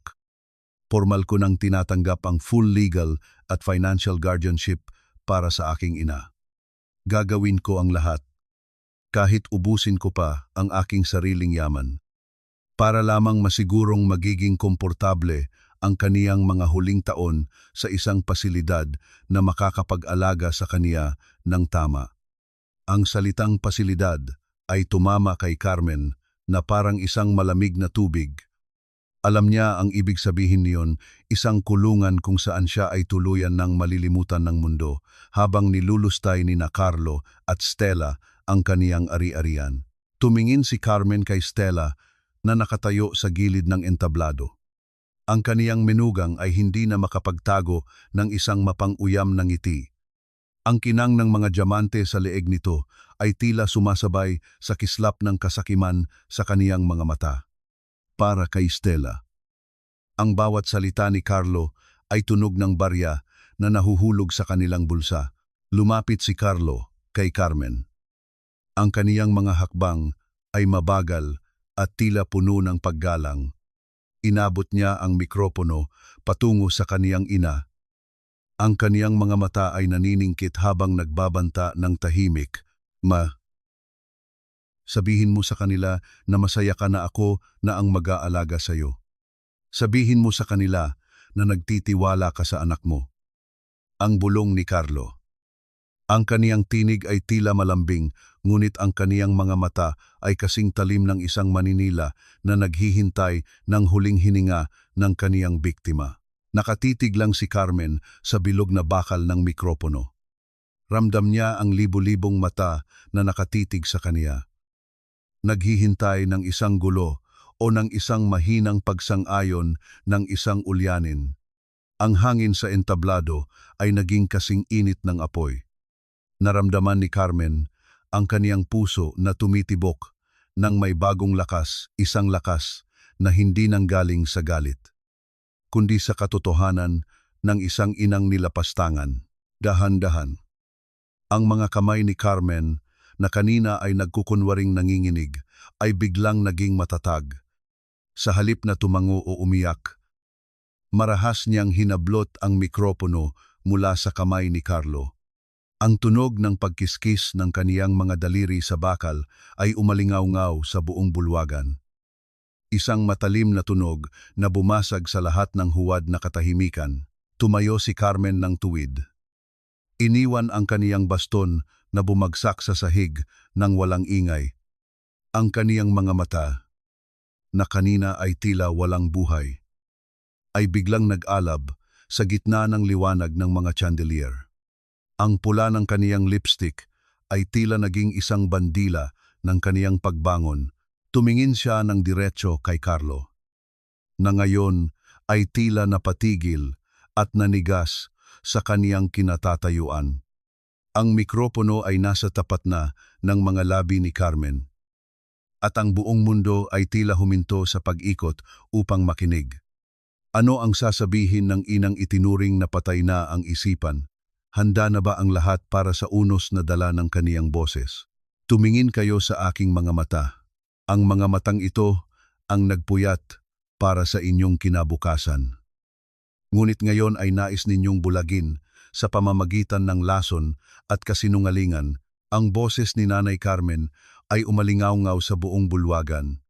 formal ko nang tinatanggap ang full legal at financial guardianship para sa aking ina. Gagawin ko ang lahat, kahit ubusin ko pa ang aking sariling yaman, para lamang masigurong magiging komportable ang kaniyang mga huling taon sa isang pasilidad na makakapag-alaga sa kaniya ng tama. Ang salitang pasilidad ay tumama kay Carmen na parang isang malamig na tubig. Alam niya ang ibig sabihin niyon, isang kulungan kung saan siya ay tuluyan ng malilimutan ng mundo habang nilulustay ni na Carlo at Stella ang kaniyang ari-arian. Tumingin si Carmen kay Stella na nakatayo sa gilid ng entablado. Ang kaniyang menugang ay hindi na makapagtago ng isang mapang-uyam na ngiti. Ang kinang ng mga diamante sa leeg nito ay tila sumasabay sa kislap ng kasakiman sa kaniyang mga mata. Para kay Stella. Ang bawat salita ni Carlo ay tunog ng barya na nahuhulog sa kanilang bulsa. Lumapit si Carlo kay Carmen. Ang kaniyang mga hakbang ay mabagal at tila puno ng paggalang. Inabot niya ang mikropono patungo sa kaniyang ina. Ang kaniyang mga mata ay naniningkit habang nagbabanta ng tahimik. Sabihin mo sa kanila na masaya ka na ako na ang mag-aalaga sa iyo. Sabihin mo sa kanila na nagtitiwala ka sa anak mo. Ang bulong ni Carlo. Ang kaniyang tinig ay tila malambing, ngunit ang kaniyang mga mata ay kasing talim ng isang maninila na naghihintay ng huling hininga ng kaniyang biktima. Nakatitig lang si Carmen sa bilog na bakal ng mikropono. Ramdam niya ang libu-libong mata na nakatitig sa kaniya. Naghihintay ng isang gulo o ng isang mahinang pagsang-ayon ng isang ulyanin. Ang hangin sa entablado ay naging kasing init ng apoy. Naramdaman ni Carmen ang kaniyang puso na tumitibok ng may bagong lakas, isang lakas na hindi nanggaling sa galit, kundi sa katotohanan ng isang inang nilapastangan. Dahan-dahan. Ang mga kamay ni Carmen na kanina ay nagkukunwaring nanginginig ay biglang naging matatag. Sa halip na tumango o umiyak, marahas niyang hinablot ang mikropono mula sa kamay ni Carlo. Ang tunog ng pagkiskis ng kaniyang mga daliri sa bakal ay umalingaw-ngaw sa buong bulwagan. Isang matalim na tunog na bumasag sa lahat ng huwad na katahimikan. Tumayo si Carmen ng tuwid. Iniwan ang kaniyang baston na bumagsak sa sahig ng walang ingay. Ang kaniyang mga mata, na kanina ay tila walang buhay, ay biglang nag-alab sa gitna ng liwanag ng mga chandelier. Ang pula ng kaniyang lipstick ay tila naging isang bandila ng kaniyang pagbangon. Tumingin siya ng diretso kay Carlo, na ngayon ay tila napatigil at nanigas sa kaniyang kinatatayuan. Ang mikropono ay nasa tapat na ng mga labi ni Carmen, at ang buong mundo ay tila huminto sa pag-ikot upang makinig. Ano ang sasabihin ng inang itinuring na patay na ang isipan? Handa na ba ang lahat para sa unos na dala ng kaniyang boses? Tumingin kayo sa aking mga mata. Ang mga matang ito ang nagpuyat para sa inyong kinabukasan. Ngunit ngayon ay nais ninyong bulagin sa pamamagitan ng lason at kasinungalingan. Ang boses ni Nanay Carmen ay umalingaw-ngaw sa buong bulwagan.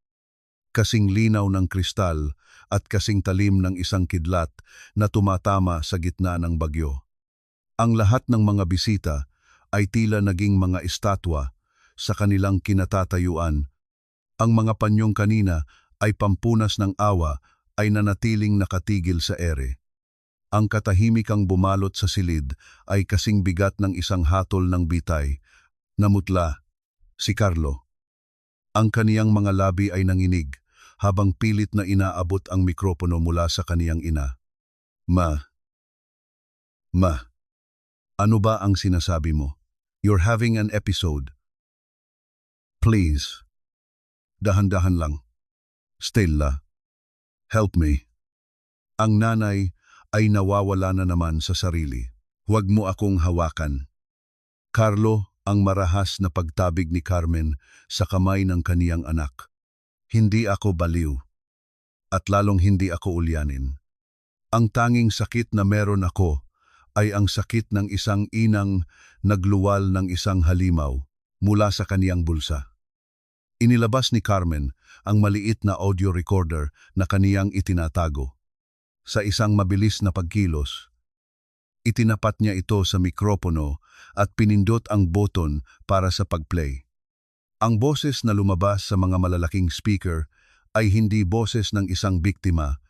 Kasing linaw ng kristal at kasing talim ng isang kidlat na tumatama sa gitna ng bagyo. Ang lahat ng mga bisita ay tila naging mga estatwa sa kanilang kinatatayuan. Ang mga panyong kanina ay pampunas ng awa ay nanatiling nakatigil sa ere. Ang katahimikang bumalot sa silid ay kasing bigat ng isang hatol ng bitay. Namutla si Carlo. Ang kaniyang mga labi ay nanginig habang pilit na inaabot ang mikropono mula sa kaniyang ina. Ma, ano ba ang sinasabi mo? You're having an episode. Please. Dahan-dahan lang. Stella, help me. Ang nanay ay nawawala na naman sa sarili. Huwag mo akong hawakan. Carlo, ang marahas na pagtabig ni Carmen sa kamay ng kaniyang anak. Hindi ako baliw. At lalong hindi ako ulyanin. Ang tanging sakit na meron ako ay ang sakit ng isang inang nagluwal ng isang halimaw mula sa kaniyang bulsa. Inilabas ni Carmen ang maliit na audio recorder na kaniyang itinatago. Sa isang mabilis na pagkilos, itinapat niya ito sa mikropono at pinindot ang button para sa pag-play. Ang boses na lumabas sa mga malalaking speaker ay hindi boses ng isang biktima,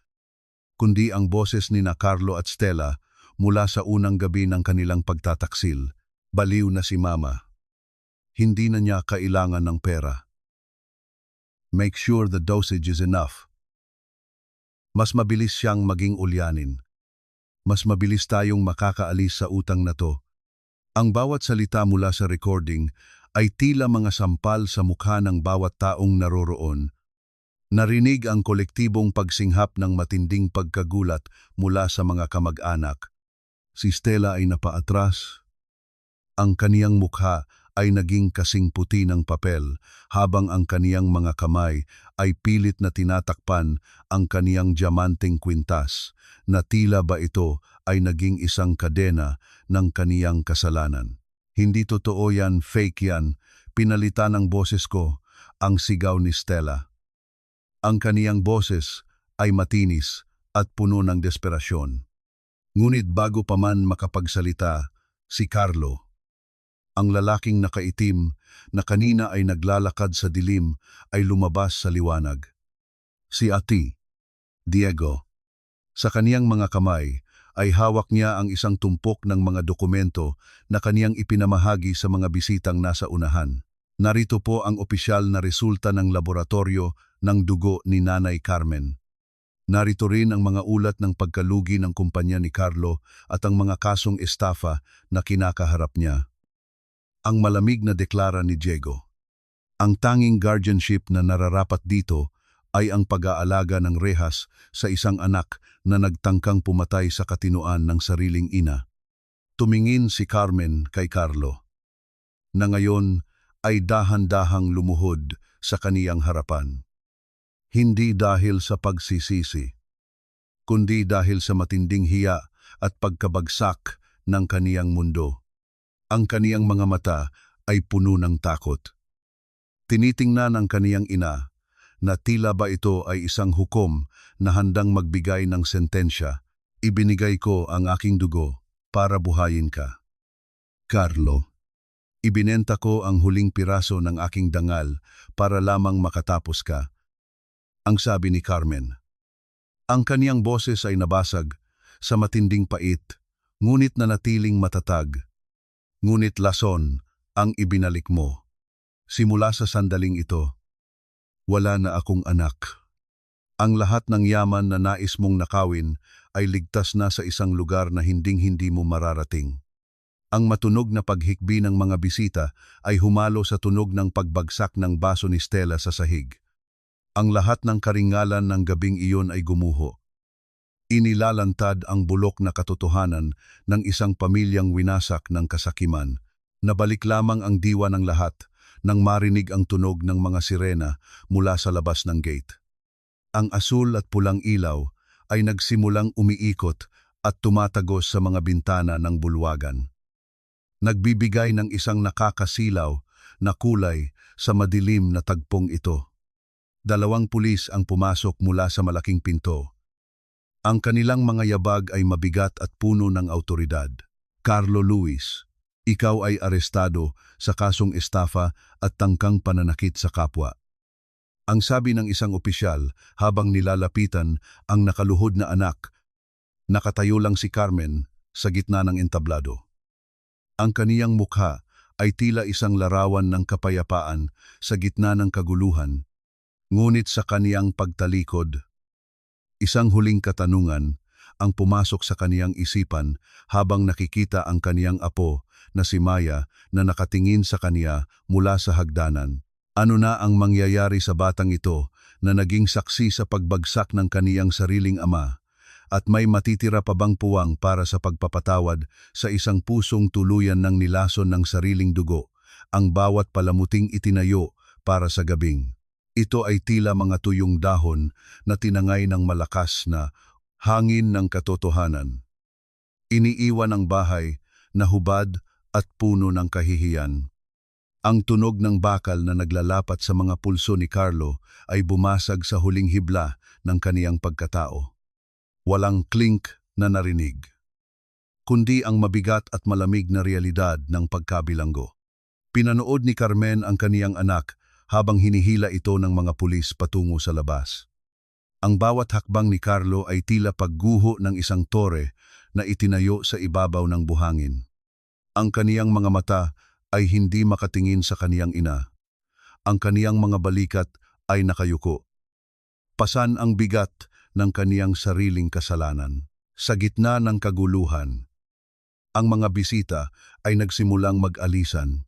kundi ang boses ni Carlo at Stella mula sa unang gabi ng kanilang pagtataksil. Baliw na si Mama. Hindi na niya kailangan ng pera. Make sure the dosage is enough. Mas mabilis siyang maging ulyanin. Mas mabilis tayong makakaalis sa utang na to. Ang bawat salita mula sa recording ay tila mga sampal sa mukha ng bawat taong naroroon. Narinig ang kolektibong pagsinghap ng matinding pagkagulat mula sa mga kamag-anak. Si Stella ay napaatras. Ang kaniyang mukha ay naging kasing puti ng papel habang ang kaniyang mga kamay ay pilit na tinatakpan ang kaniyang diamanteng kwintas na tila ba ito ay naging isang kadena ng kaniyang kasalanan. Hindi totoo yan, fake yan. Pinalitan ng boses ko ang sigaw ni Stella. Ang kaniyang boses ay matinis at puno ng desperasyon. Ngunit bago pa man makapagsalita, si Carlo, ang lalaking nakaitim na kanina ay naglalakad sa dilim, ay lumabas sa liwanag. Si Ati, Diego. Sa kaniyang mga kamay ay hawak niya ang isang tumpok ng mga dokumento na kaniyang ipinamahagi sa mga bisitang nasa unahan. Narito po ang opisyal na resulta ng laboratorio ng dugo ni Nanay Carmen. Narito rin ang mga ulat ng pagkalugi ng kumpanya ni Carlo at ang mga kasong estafa na kinakaharap niya. Ang malamig na deklara ni Diego. Ang tanging guardianship na nararapat dito ay ang pag-aalaga ng rehas sa isang anak na nagtangkang pumatay sa katinuan ng sariling ina. Tumingin si Carmen kay Carlo, na ngayon ay dahan-dahang lumuhod sa kaniyang harapan. Hindi dahil sa pagsisisi, kundi dahil sa matinding hiya at pagkabagsak ng kaniyang mundo. Ang kaniyang mga mata ay puno ng takot. Tinitingnan ang kaniyang ina na tila ba ito ay isang hukom na handang magbigay ng sentensya. Ibinigay ko ang aking dugo para buhayin ka. Carlo, ibinenta ko ang huling piraso ng aking dangal para lamang makatapos ka. Ang sabi ni Carmen. Ang kaniyang boses ay nabasag sa matinding pait, ngunit nanatiling matatag. Ngunit lason ang ibinalik mo. Simula sa sandaling ito, wala na akong anak. Ang lahat ng yaman na nais mong nakawin ay ligtas na sa isang lugar na hinding-hindi mo mararating. Ang matunog na paghikbi ng mga bisita ay humalo sa tunog ng pagbagsak ng baso ni Stella sa sahig. Ang lahat ng karingalan ng gabing iyon ay gumuho. Inilalantad ang bulok na katotohanan ng isang pamilyang winasak ng kasakiman. Nabalik lamang ang diwa ng lahat nang marinig ang tunog ng mga sirena mula sa labas ng gate. Ang asul at pulang ilaw ay nagsimulang umiikot at tumatagos sa mga bintana ng bulwagan. Nagbibigay ng isang nakakasilaw na kulay sa madilim na tagpong ito. 2 pulis ang pumasok mula sa malaking pinto. Ang kanilang mga yabag ay mabigat at puno ng awtoridad. Carlo Luis, ikaw ay arestado sa kasong estafa at tangkang pananakit sa kapwa. Ang sabi ng isang opisyal habang nilalapitan ang nakaluhod na anak. Nakatayo lang si Carmen sa gitna ng entablado. Ang kaniyang mukha ay tila isang larawan ng kapayapaan sa gitna ng kaguluhan. Ngunit sa kaniyang pagtalikod, isang huling katanungan ang pumasok sa kaniyang isipan habang nakikita ang kaniyang apo na si Maya na nakatingin sa kaniya mula sa hagdanan. Ano na ang mangyayari sa batang ito na naging saksi sa pagbagsak ng kaniyang sariling ama? At may matitira pa bang puwang para sa pagpapatawad sa isang pusong tuluyan ng nilason ng sariling dugo, ang bawat palamuting itinayo para sa gabing? Ito ay tila mga tuyong dahon na tinangay ng malakas na hangin ng katotohanan. Iniiwan ang bahay na hubad at puno ng kahihiyan. Ang tunog ng bakal na naglalapat sa mga pulso ni Carlo ay bumasag sa huling hibla ng kaniyang pagkatao. Walang klink na narinig, kundi ang mabigat at malamig na realidad ng pagkabilanggo. Pinanood ni Carmen ang kaniyang anak habang hinihila ito ng mga pulis patungo sa labas. Ang bawat hakbang ni Carlo ay tila pagguho ng isang tore na itinayo sa ibabaw ng buhangin. Ang kaniyang mga mata ay hindi makatingin sa kaniyang ina. Ang kaniyang mga balikat ay nakayuko. Pasan ang bigat ng kaniyang sariling kasalanan. Sa gitna ng kaguluhan, ang mga bisita ay nagsimulang mag-alisan.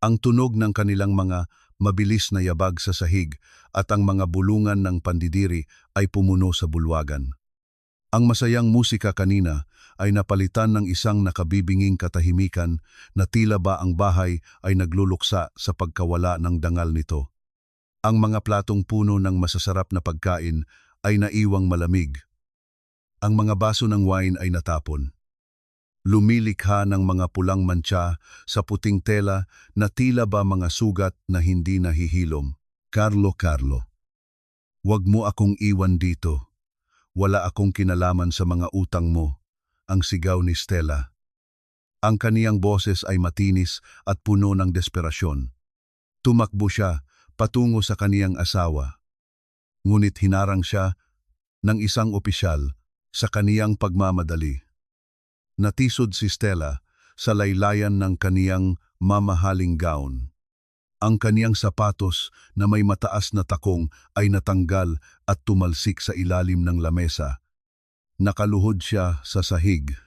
Ang tunog ng kanilang mga mabilis na yabag sa sahig at ang mga bulungan ng pandidiri ay pumuno sa bulwagan. Ang masayang musika kanina ay napalitan ng isang nakabibinging katahimikan na tila ba ang bahay ay nagluluksa sa pagkawala ng dangal nito. Ang mga platong puno ng masasarap na pagkain ay naiwang malamig. Ang mga baso ng wine ay natapon. Lumilikha ng mga pulang mantsa sa puting tela na tila ba mga sugat na hindi nahihilom. Carlo, wag mo akong iwan dito. Wala akong kinalaman sa mga utang mo, ang sigaw ni Stella. Ang kaniyang boses ay matinis at puno ng desperasyon. Tumakbo siya patungo sa kaniyang asawa. Ngunit hinarang siya ng isang opisyal sa kaniyang pagmamadali. Natisod si Stella sa laylayan ng kaniyang mamahaling gown. Ang kaniyang sapatos na may mataas na takong ay natanggal at tumalsik sa ilalim ng lamesa. Nakaluhod siya sa sahig.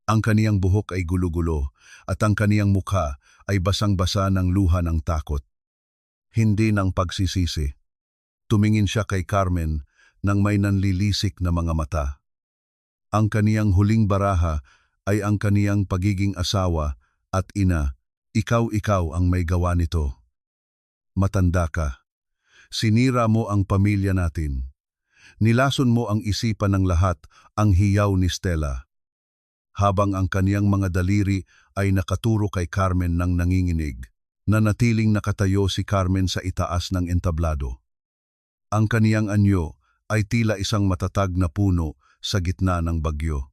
Ang kaniyang buhok ay gulo-gulo at ang kaniyang mukha ay basang-basa ng luha ng takot. Hindi ng pagsisisi. Tumingin siya kay Carmen nang may nanlilisik na mga mata. Ang kaniyang huling baraha ay ang kaniyang pagiging asawa at ina. Ikaw ang may gawa nito. Matanda ka. Sinira mo ang pamilya natin. Nilason mo ang isipan ng lahat, ang hiyaw ni Stella. Habang ang kaniyang mga daliri ay nakaturo kay Carmen nang nanginginig, nanatiling nakatayo si Carmen sa itaas ng entablado. Ang kaniyang anyo ay tila isang matatag na puno sa gitna ng bagyo.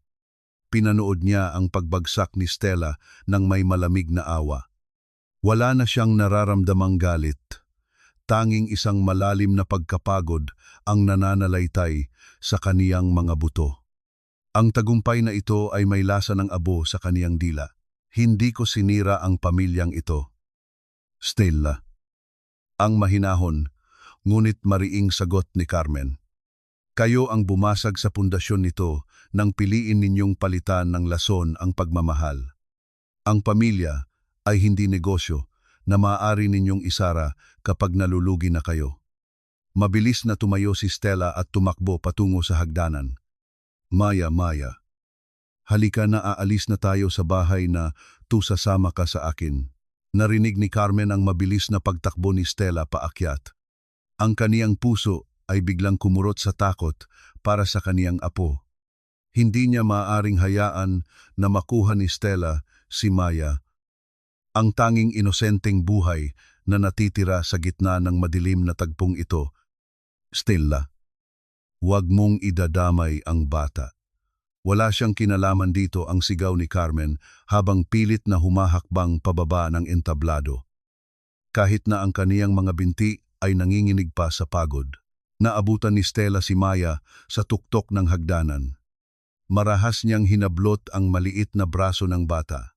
Pinanood niya ang pagbagsak ni Stella nang may malamig na awa. Wala na siyang nararamdamang galit. Tanging isang malalim na pagkapagod ang nananalaytay sa kaniyang mga buto. Ang tagumpay na ito ay may lasa ng abo sa kaniyang dila. Hindi ko sinira ang pamilyang ito. Stella. Ang mahinahon, ngunit mariing sagot ni Carmen. Kayo ang bumasag sa pundasyon nito nang piliin ninyong palitan ng lason ang pagmamahal. Ang pamilya ay hindi negosyo na maaari ninyong isara kapag nalulugi na kayo. Mabilis na tumayo si Stella at tumakbo patungo sa hagdanan. Maya, halika na, aalis na tayo sa bahay na sasama ka sa akin. Narinig ni Carmen ang mabilis na pagtakbo ni Stella paakyat. Ang kaniyang puso ay biglang kumurot sa takot para sa kaniyang apo. Hindi niya maaaring hayaan na makuha ni Stella si Maya, ang tanging inosenteng buhay na natitira sa gitna ng madilim na tagpong ito. Stella, huwag mong idadamay ang bata. Wala siyang kinalaman dito, ang sigaw ni Carmen habang pilit na humahakbang pababa ng entablado. Kahit na ang kaniyang mga binti ay nanginginig pa sa pagod. Naabutan ni Stella si Maya sa tuktok ng hagdanan. Marahas niyang hinablot ang maliit na braso ng bata,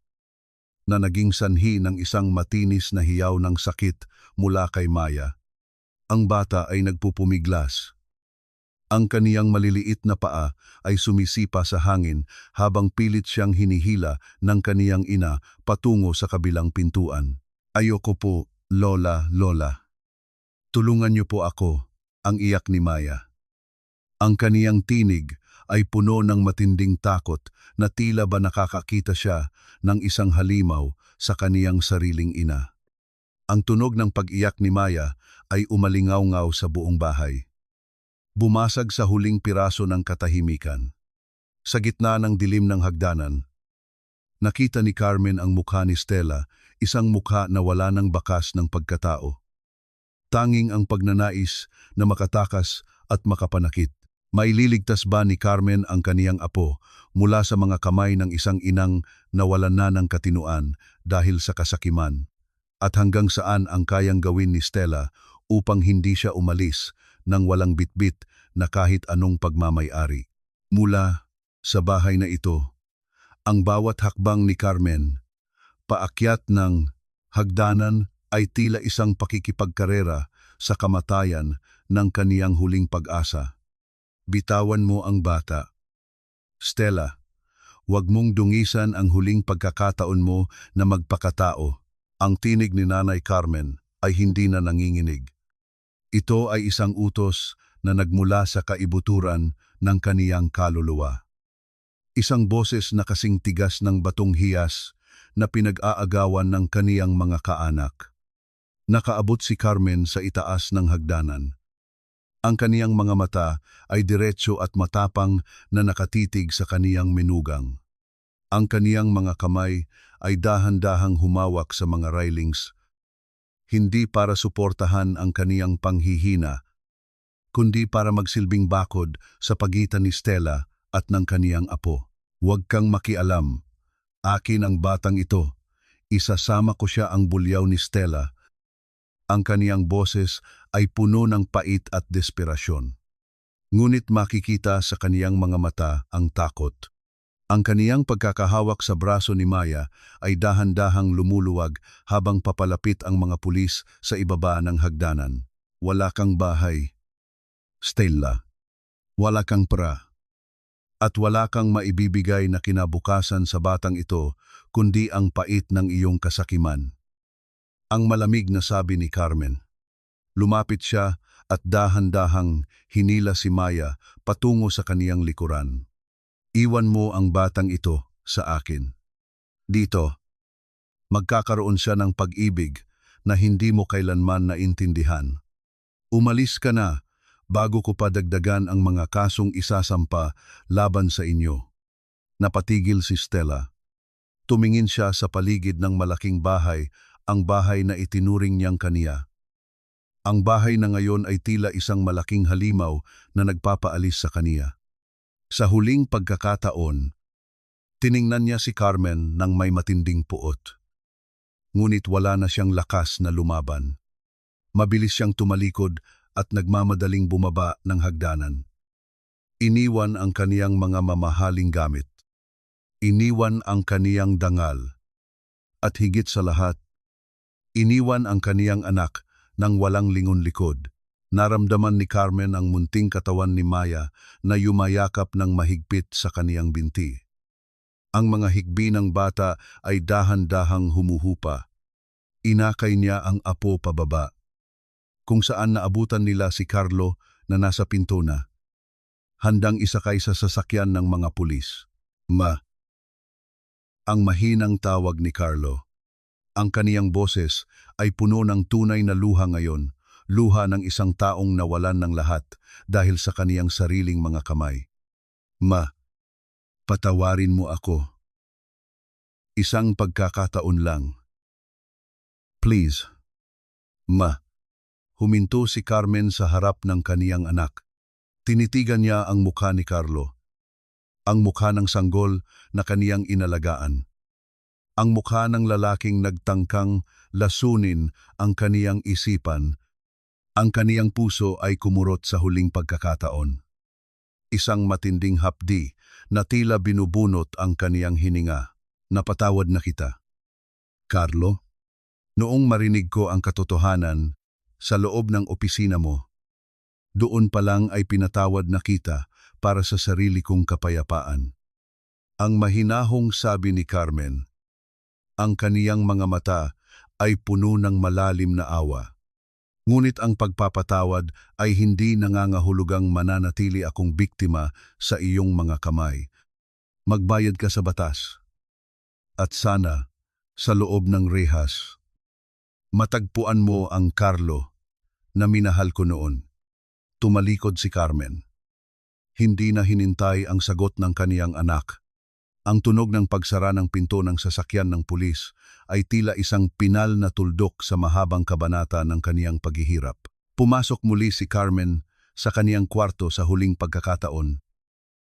na naging sanhi ng isang matinis na hiyaw ng sakit mula kay Maya. Ang bata ay nagpupumiglas. Ang kaniyang maliliit na paa ay sumisipa sa hangin habang pilit siyang hinihila ng kaniyang ina patungo sa kabilang pintuan. Ayoko po, Lola. Tulungan niyo po ako, ang iyak ni Maya. Ang kaniyang tinig ay puno ng matinding takot na tila ba nakakakita siya ng isang halimaw sa kaniyang sariling ina. Ang tunog ng pag-iyak ni Maya ay umalingaw-ngaw sa buong bahay. Bumasag sa huling piraso ng katahimikan. Sa gitna ng dilim ng hagdanan, nakita ni Carmen ang mukha ni Stella, isang mukha na wala ng bakas ng pagkatao. Tanging ang pagnanais na makatakas at makapanakit. Maililigtas ba ni Carmen ang kaniyang apo mula sa mga kamay ng isang inang nawalan na ng katinuan dahil sa kasakiman? At hanggang saan ang kayang gawin ni Stella upang hindi siya umalis nang walang bitbit na kahit anong pagmamay-ari? Mula sa bahay na ito, ang bawat hakbang ni Carmen paakyat ng hagdanan ay tila isang pakikipagkarera sa kamatayan ng kaniyang huling pag-asa. Bitawan mo ang bata. Stella, huwag mong dungisan ang huling pagkakataon mo na magpakatao. Ang tinig ni Nanay Carmen ay hindi na nanginginig. Ito ay isang utos na nagmula sa kaibuturan ng kaniyang kaluluwa. Isang boses na kasing tigas ng batong hiyas na pinag-aagawan ng kaniyang mga kaanak. Nakaabot si Carmen sa itaas ng hagdanan. Ang kaniyang mga mata ay diretso at matapang na nakatitig sa kaniyang menugang. Ang kaniyang mga kamay ay dahan-dahang humawak sa mga railings, hindi para suportahan ang kaniyang panghihina, kundi para magsilbing bakod sa pagitan ni Stella at ng kaniyang apo. Huwag kang makialam. Akin ang batang ito. Isasama ko siya, ang bulyaw ni Stella. Ang kaniyang boses ay puno ng pait at desperasyon. Ngunit makikita sa kaniyang mga mata ang takot. Ang kaniyang pagkakahawak sa braso ni Maya ay dahan-dahang lumuluwag habang papalapit ang mga pulis sa ibaba ng hagdanan. Wala kang bahay, Stella. Wala kang pera. At wala kang maibibigay na kinabukasan sa batang ito kundi ang pait ng iyong kasakiman. Ang malamig na sabi ni Carmen. Lumapit siya at dahan-dahang hinila si Maya patungo sa kaniyang likuran. Iwan mo ang batang ito sa akin. Dito, magkakaroon siya ng pag-ibig na hindi mo kailanman naintindihan. Umalis ka na bago ko pa dagdagan ang mga kasong isasampa laban sa inyo. Napatigil si Stella. Tumingin siya sa paligid ng malaking bahay, ang bahay na itinuring niyang kaniya. Ang bahay na ngayon ay tila isang malaking halimaw na nagpapaalis sa kaniya. Sa huling pagkakataon, tiningnan niya si Carmen nang may matinding puot. Ngunit wala na siyang lakas na lumaban. Mabilis siyang tumalikod at nagmamadaling bumaba ng hagdanan. Iniwan ang kaniyang mga mamahaling gamit. Iniwan ang kaniyang dangal At higit sa lahat, iniwan ang kaniyang anak nang walang lingon-likod. Naramdaman ni Carmen ang munting katawan ni Maya na yumayakap ng mahigpit sa kaniyang binti. Ang mga higbi ng bata ay dahan-dahang humuhupa. Inakay niya ang apo pababa, kung saan naabutan nila si Carlo na nasa pinto na, handang isakay sa sasakyan ng mga pulis. Ang mahinang tawag ni Carlo. Ang kaniyang boses ay puno ng tunay na luha ngayon, luha ng isang taong nawalan ng lahat dahil sa kaniyang sariling mga kamay. Patawarin mo ako. Isang pagkakataon lang. Please. Huminto si Carmen sa harap ng kaniyang anak. Tinitigan niya ang mukha ni Carlo. Ang mukha ng sanggol na kaniyang inalagaan. Ang mukha ng lalaking nagtangkang lasunin ang kaniyang isipan. Ang kaniyang puso ay kumurot sa huling pagkakataon. Isang matinding hapdi na tila binubunot ang kaniyang hininga. Napatawad na kita. Carlo, noong marinig ko ang katotohanan sa loob ng opisina mo, doon pa lang ay pinatawad na kita para sa sarili kong kapayapaan. Ang mahinahong sabi ni Carmen. Ang kaniyang mga mata ay puno ng malalim na awa. Ngunit ang pagpapatawad ay hindi nangangahulugang mananatili akong biktima sa iyong mga kamay. Magbayad ka sa batas. At sana, sa loob ng rehas, matagpuan mo ang Carlo na minahal ko noon. Tumalikod si Carmen. Hindi na hinintay ang sagot ng kaniyang anak. Ang tunog ng pagsara ng pinto ng sasakyan ng pulis ay tila isang pinal na tuldok sa mahabang kabanata ng kaniyang paghihirap. Pumasok muli si Carmen sa kaniyang kwarto sa huling pagkakataon.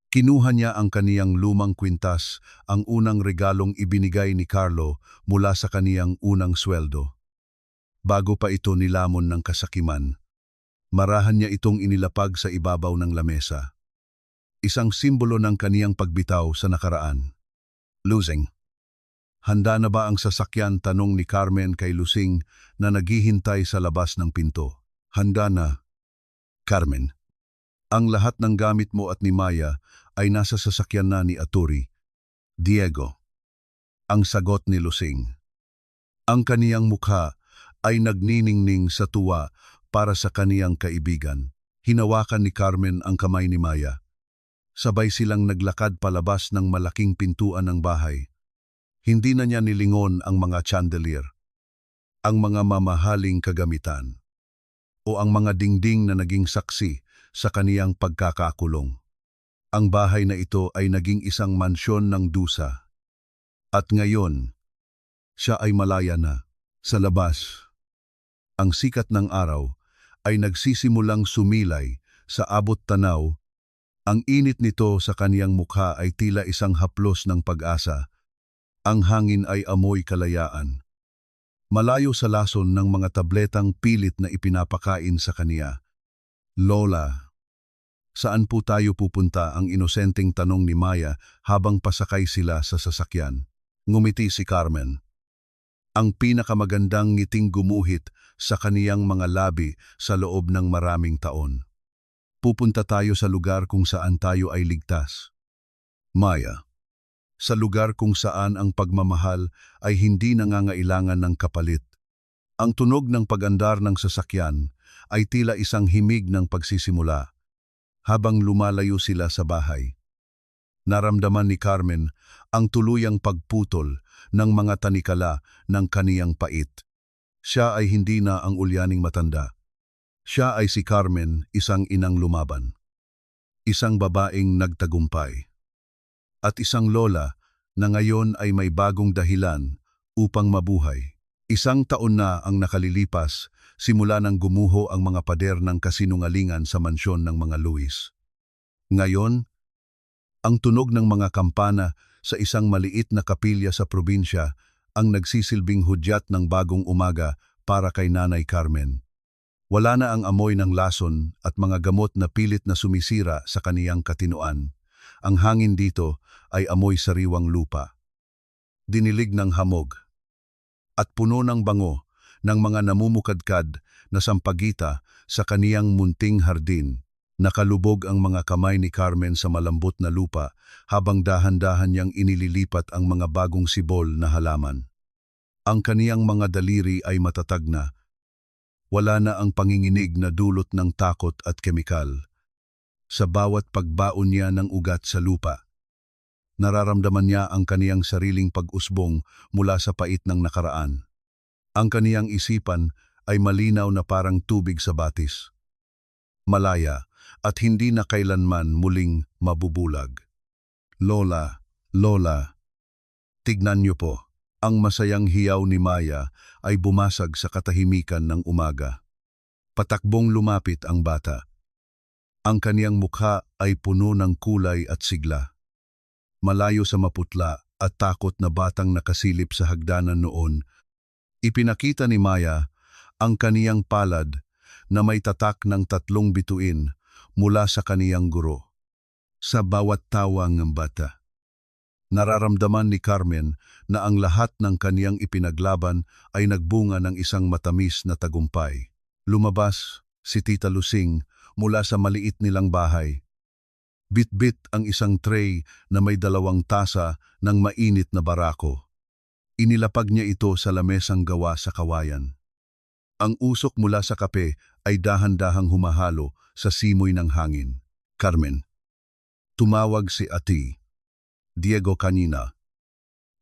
Kinuha niya ang kaniyang lumang kwintas, ang unang regalong ibinigay ni Carlo mula sa kaniyang unang sweldo. Bago pa ito nilamon ng kasakiman, marahan niya itong inilapag sa ibabaw ng lamesa. Isang simbolo ng kaniyang pagbitaw sa nakaraan. Lusing. Handa na ba ang sasakyan? Tanong ni Carmen kay Lusing na naghihintay sa labas ng pinto. Handa na, Carmen. Ang lahat ng gamit mo at ni Maya ay nasa sasakyan na ni Aturi. Diego. Ang sagot ni Lusing. Ang kaniyang mukha ay nagniningning sa tuwa para sa kaniyang kaibigan. Hinawakan ni Carmen ang kamay ni Maya. Sabay silang naglakad palabas ng malaking pintuan ng bahay. Hindi na niya nilingon ang mga chandelier, ang mga mamahaling kagamitan, o ang mga dingding na naging saksi sa kaniyang pagkakakulong. Ang bahay na ito ay naging isang mansyon ng dusa. At ngayon, siya ay malaya na. Sa labas, ang sikat ng araw ay nagsisimulang sumilay sa abot tanaw. Ang init nito sa kaniyang mukha ay tila isang haplos ng pag-asa. Ang hangin ay amoy kalayaan. Malayo sa lason ng mga tabletang pilit na ipinapakain sa kaniya. Lola, saan po tayo pupunta? Ang inosenteng tanong ni Maya habang pasakay sila sa sasakyan. Ngumiti si Carmen. Ang pinakamagandang ngiting gumuhit sa kaniyang mga labi sa loob ng maraming taon. Pupunta tayo sa lugar kung saan tayo ay ligtas. Maya, sa lugar kung saan ang pagmamahal ay hindi nangangailangan ng kapalit. Ang tunog ng pag-andar ng sasakyan ay tila isang himig ng pagsisimula. Habang lumalayo sila sa bahay, naramdaman ni Carmen ang tuluyang pagputol ng mga tanikala ng kaniyang pait. Siya ay hindi na ang ulyaning matanda. Siya ay si Carmen, isang inang lumaban. Isang babaeng nagtagumpay. At isang lola na ngayon ay may bagong dahilan upang mabuhay. Isang taon na ang nakalilipas simula nang gumuho ang mga pader ng kasinungalingan sa mansyon ng mga Luis. Ngayon, ang tunog ng mga kampana sa isang maliit na kapilya sa probinsya ang nagsisilbing hudyat ng bagong umaga para kay Nanay Carmen. Wala na ang amoy ng lason at mga gamot na pilit na sumisira sa kaniyang katinuan. Ang hangin dito ay amoy sariwang lupa. Dinilig ng hamog. at puno ng bango ng mga namumukadkad na sampagita sa kaniyang munting hardin. Nakalubog ang mga kamay ni Carmen sa malambot na lupa habang dahan-dahan niyang inililipat ang mga bagong sibol na halaman. Ang kaniyang mga daliri ay matatag na. Wala na ang panginginig na dulot ng takot at kemikal. Sa bawat pagbaon niya ng ugat sa lupa, nararamdaman niya ang kaniyang sariling pag-usbong mula sa pait ng nakaraan. Ang kaniyang isipan ay malinaw na parang tubig sa batis. Malaya at hindi na kailanman muling mabubulag. Lola, Lola, tignan niyo po. Ang masayang hiyaw ni Maya ay bumasag sa katahimikan ng umaga. Patakbong lumapit ang bata. Ang kaniyang mukha ay puno ng kulay at sigla. Malayo sa maputla at takot na batang nakasilip sa hagdanan noon, ipinakita ni Maya ang kaniyang palad na may tatak ng 3 bituin mula sa kaniyang guro. Sa bawat tawa ng bata, nararamdaman ni Carmen na ang lahat ng kaniyang ipinaglaban ay nagbunga ng isang matamis na tagumpay. Lumabas si Tita Lusing mula sa maliit nilang bahay. Bit-bit ang isang tray na may 2 tasa ng mainit na barako. Inilapag niya ito sa lamesang gawa sa kawayan. Ang usok mula sa kape ay dahan-dahang humahalo sa simoy ng hangin. Carmen, tumawag si Ati Diego kanina.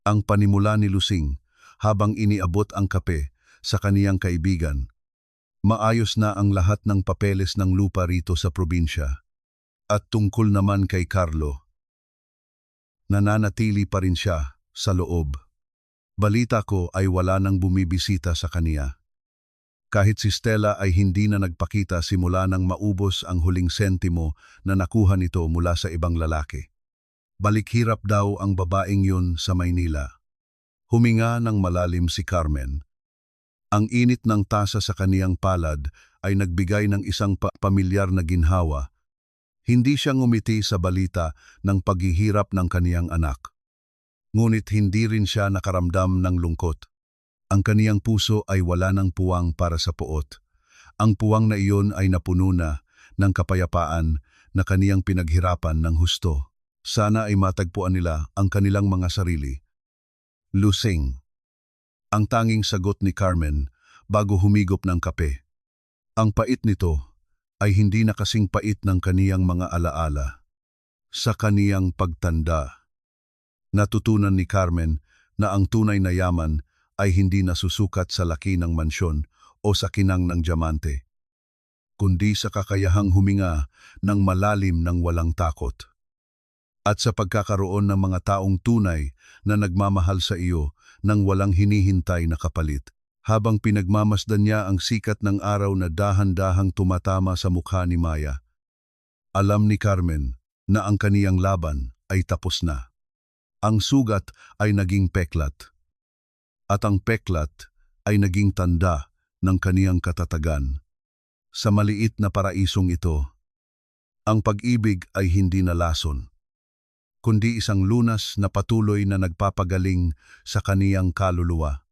Ang panimula ni Lusing habang iniabot ang kape sa kaniyang kaibigan. Maayos na ang lahat ng papeles ng lupa rito sa probinsya. At tungkol naman kay Carlo, nananatili pa rin siya sa loob. Balita ko ay wala nang bumibisita sa kaniya. Kahit si Stella ay hindi na nagpakita simula nang maubos ang huling sentimo na nakuha nito mula sa ibang lalaki. Balikhirap daw ang babaeng yun sa Maynila. Huminga ng malalim si Carmen. Ang init ng tasa sa kaniyang palad ay nagbigay ng isang pamilyar na ginhawa. Hindi siya ngumiti sa balita ng paghihirap ng kaniyang anak. Ngunit hindi rin siya nakaramdam ng lungkot. Ang kaniyang puso ay wala ng puwang para sa puot. Ang puwang na iyon ay napuno na ng kapayapaan na kaniyang pinaghirapan ng husto. Sana ay matagpuan nila ang kanilang mga sarili. Lusing. Ang tanging sagot ni Carmen bago humigop ng kape. Ang pait nito ay hindi na kasing pait ng kaniyang mga alaala. Sa kaniyang pagtanda, natutunan ni Carmen na ang tunay na yaman ay hindi nasusukat sa laki ng mansyon o sa kinang ng diamante, kundi sa kakayahang huminga ng malalim ng walang takot. At sa pagkakaroon ng mga taong tunay na nagmamahal sa iyo nang walang hinihintay na kapalit, habang pinagmamasdan niya ang sikat ng araw na dahan-dahang tumatama sa mukha ni Maya. Alam ni Carmen na ang kaniyang laban ay tapos na. Ang sugat ay naging peklat. At ang peklat ay naging tanda ng kaniyang katatagan. Sa maliit na paraisong ito, ang pag-ibig ay hindi na lason, kundi isang lunas na patuloy na nagpapagaling sa kaniyang kaluluwa.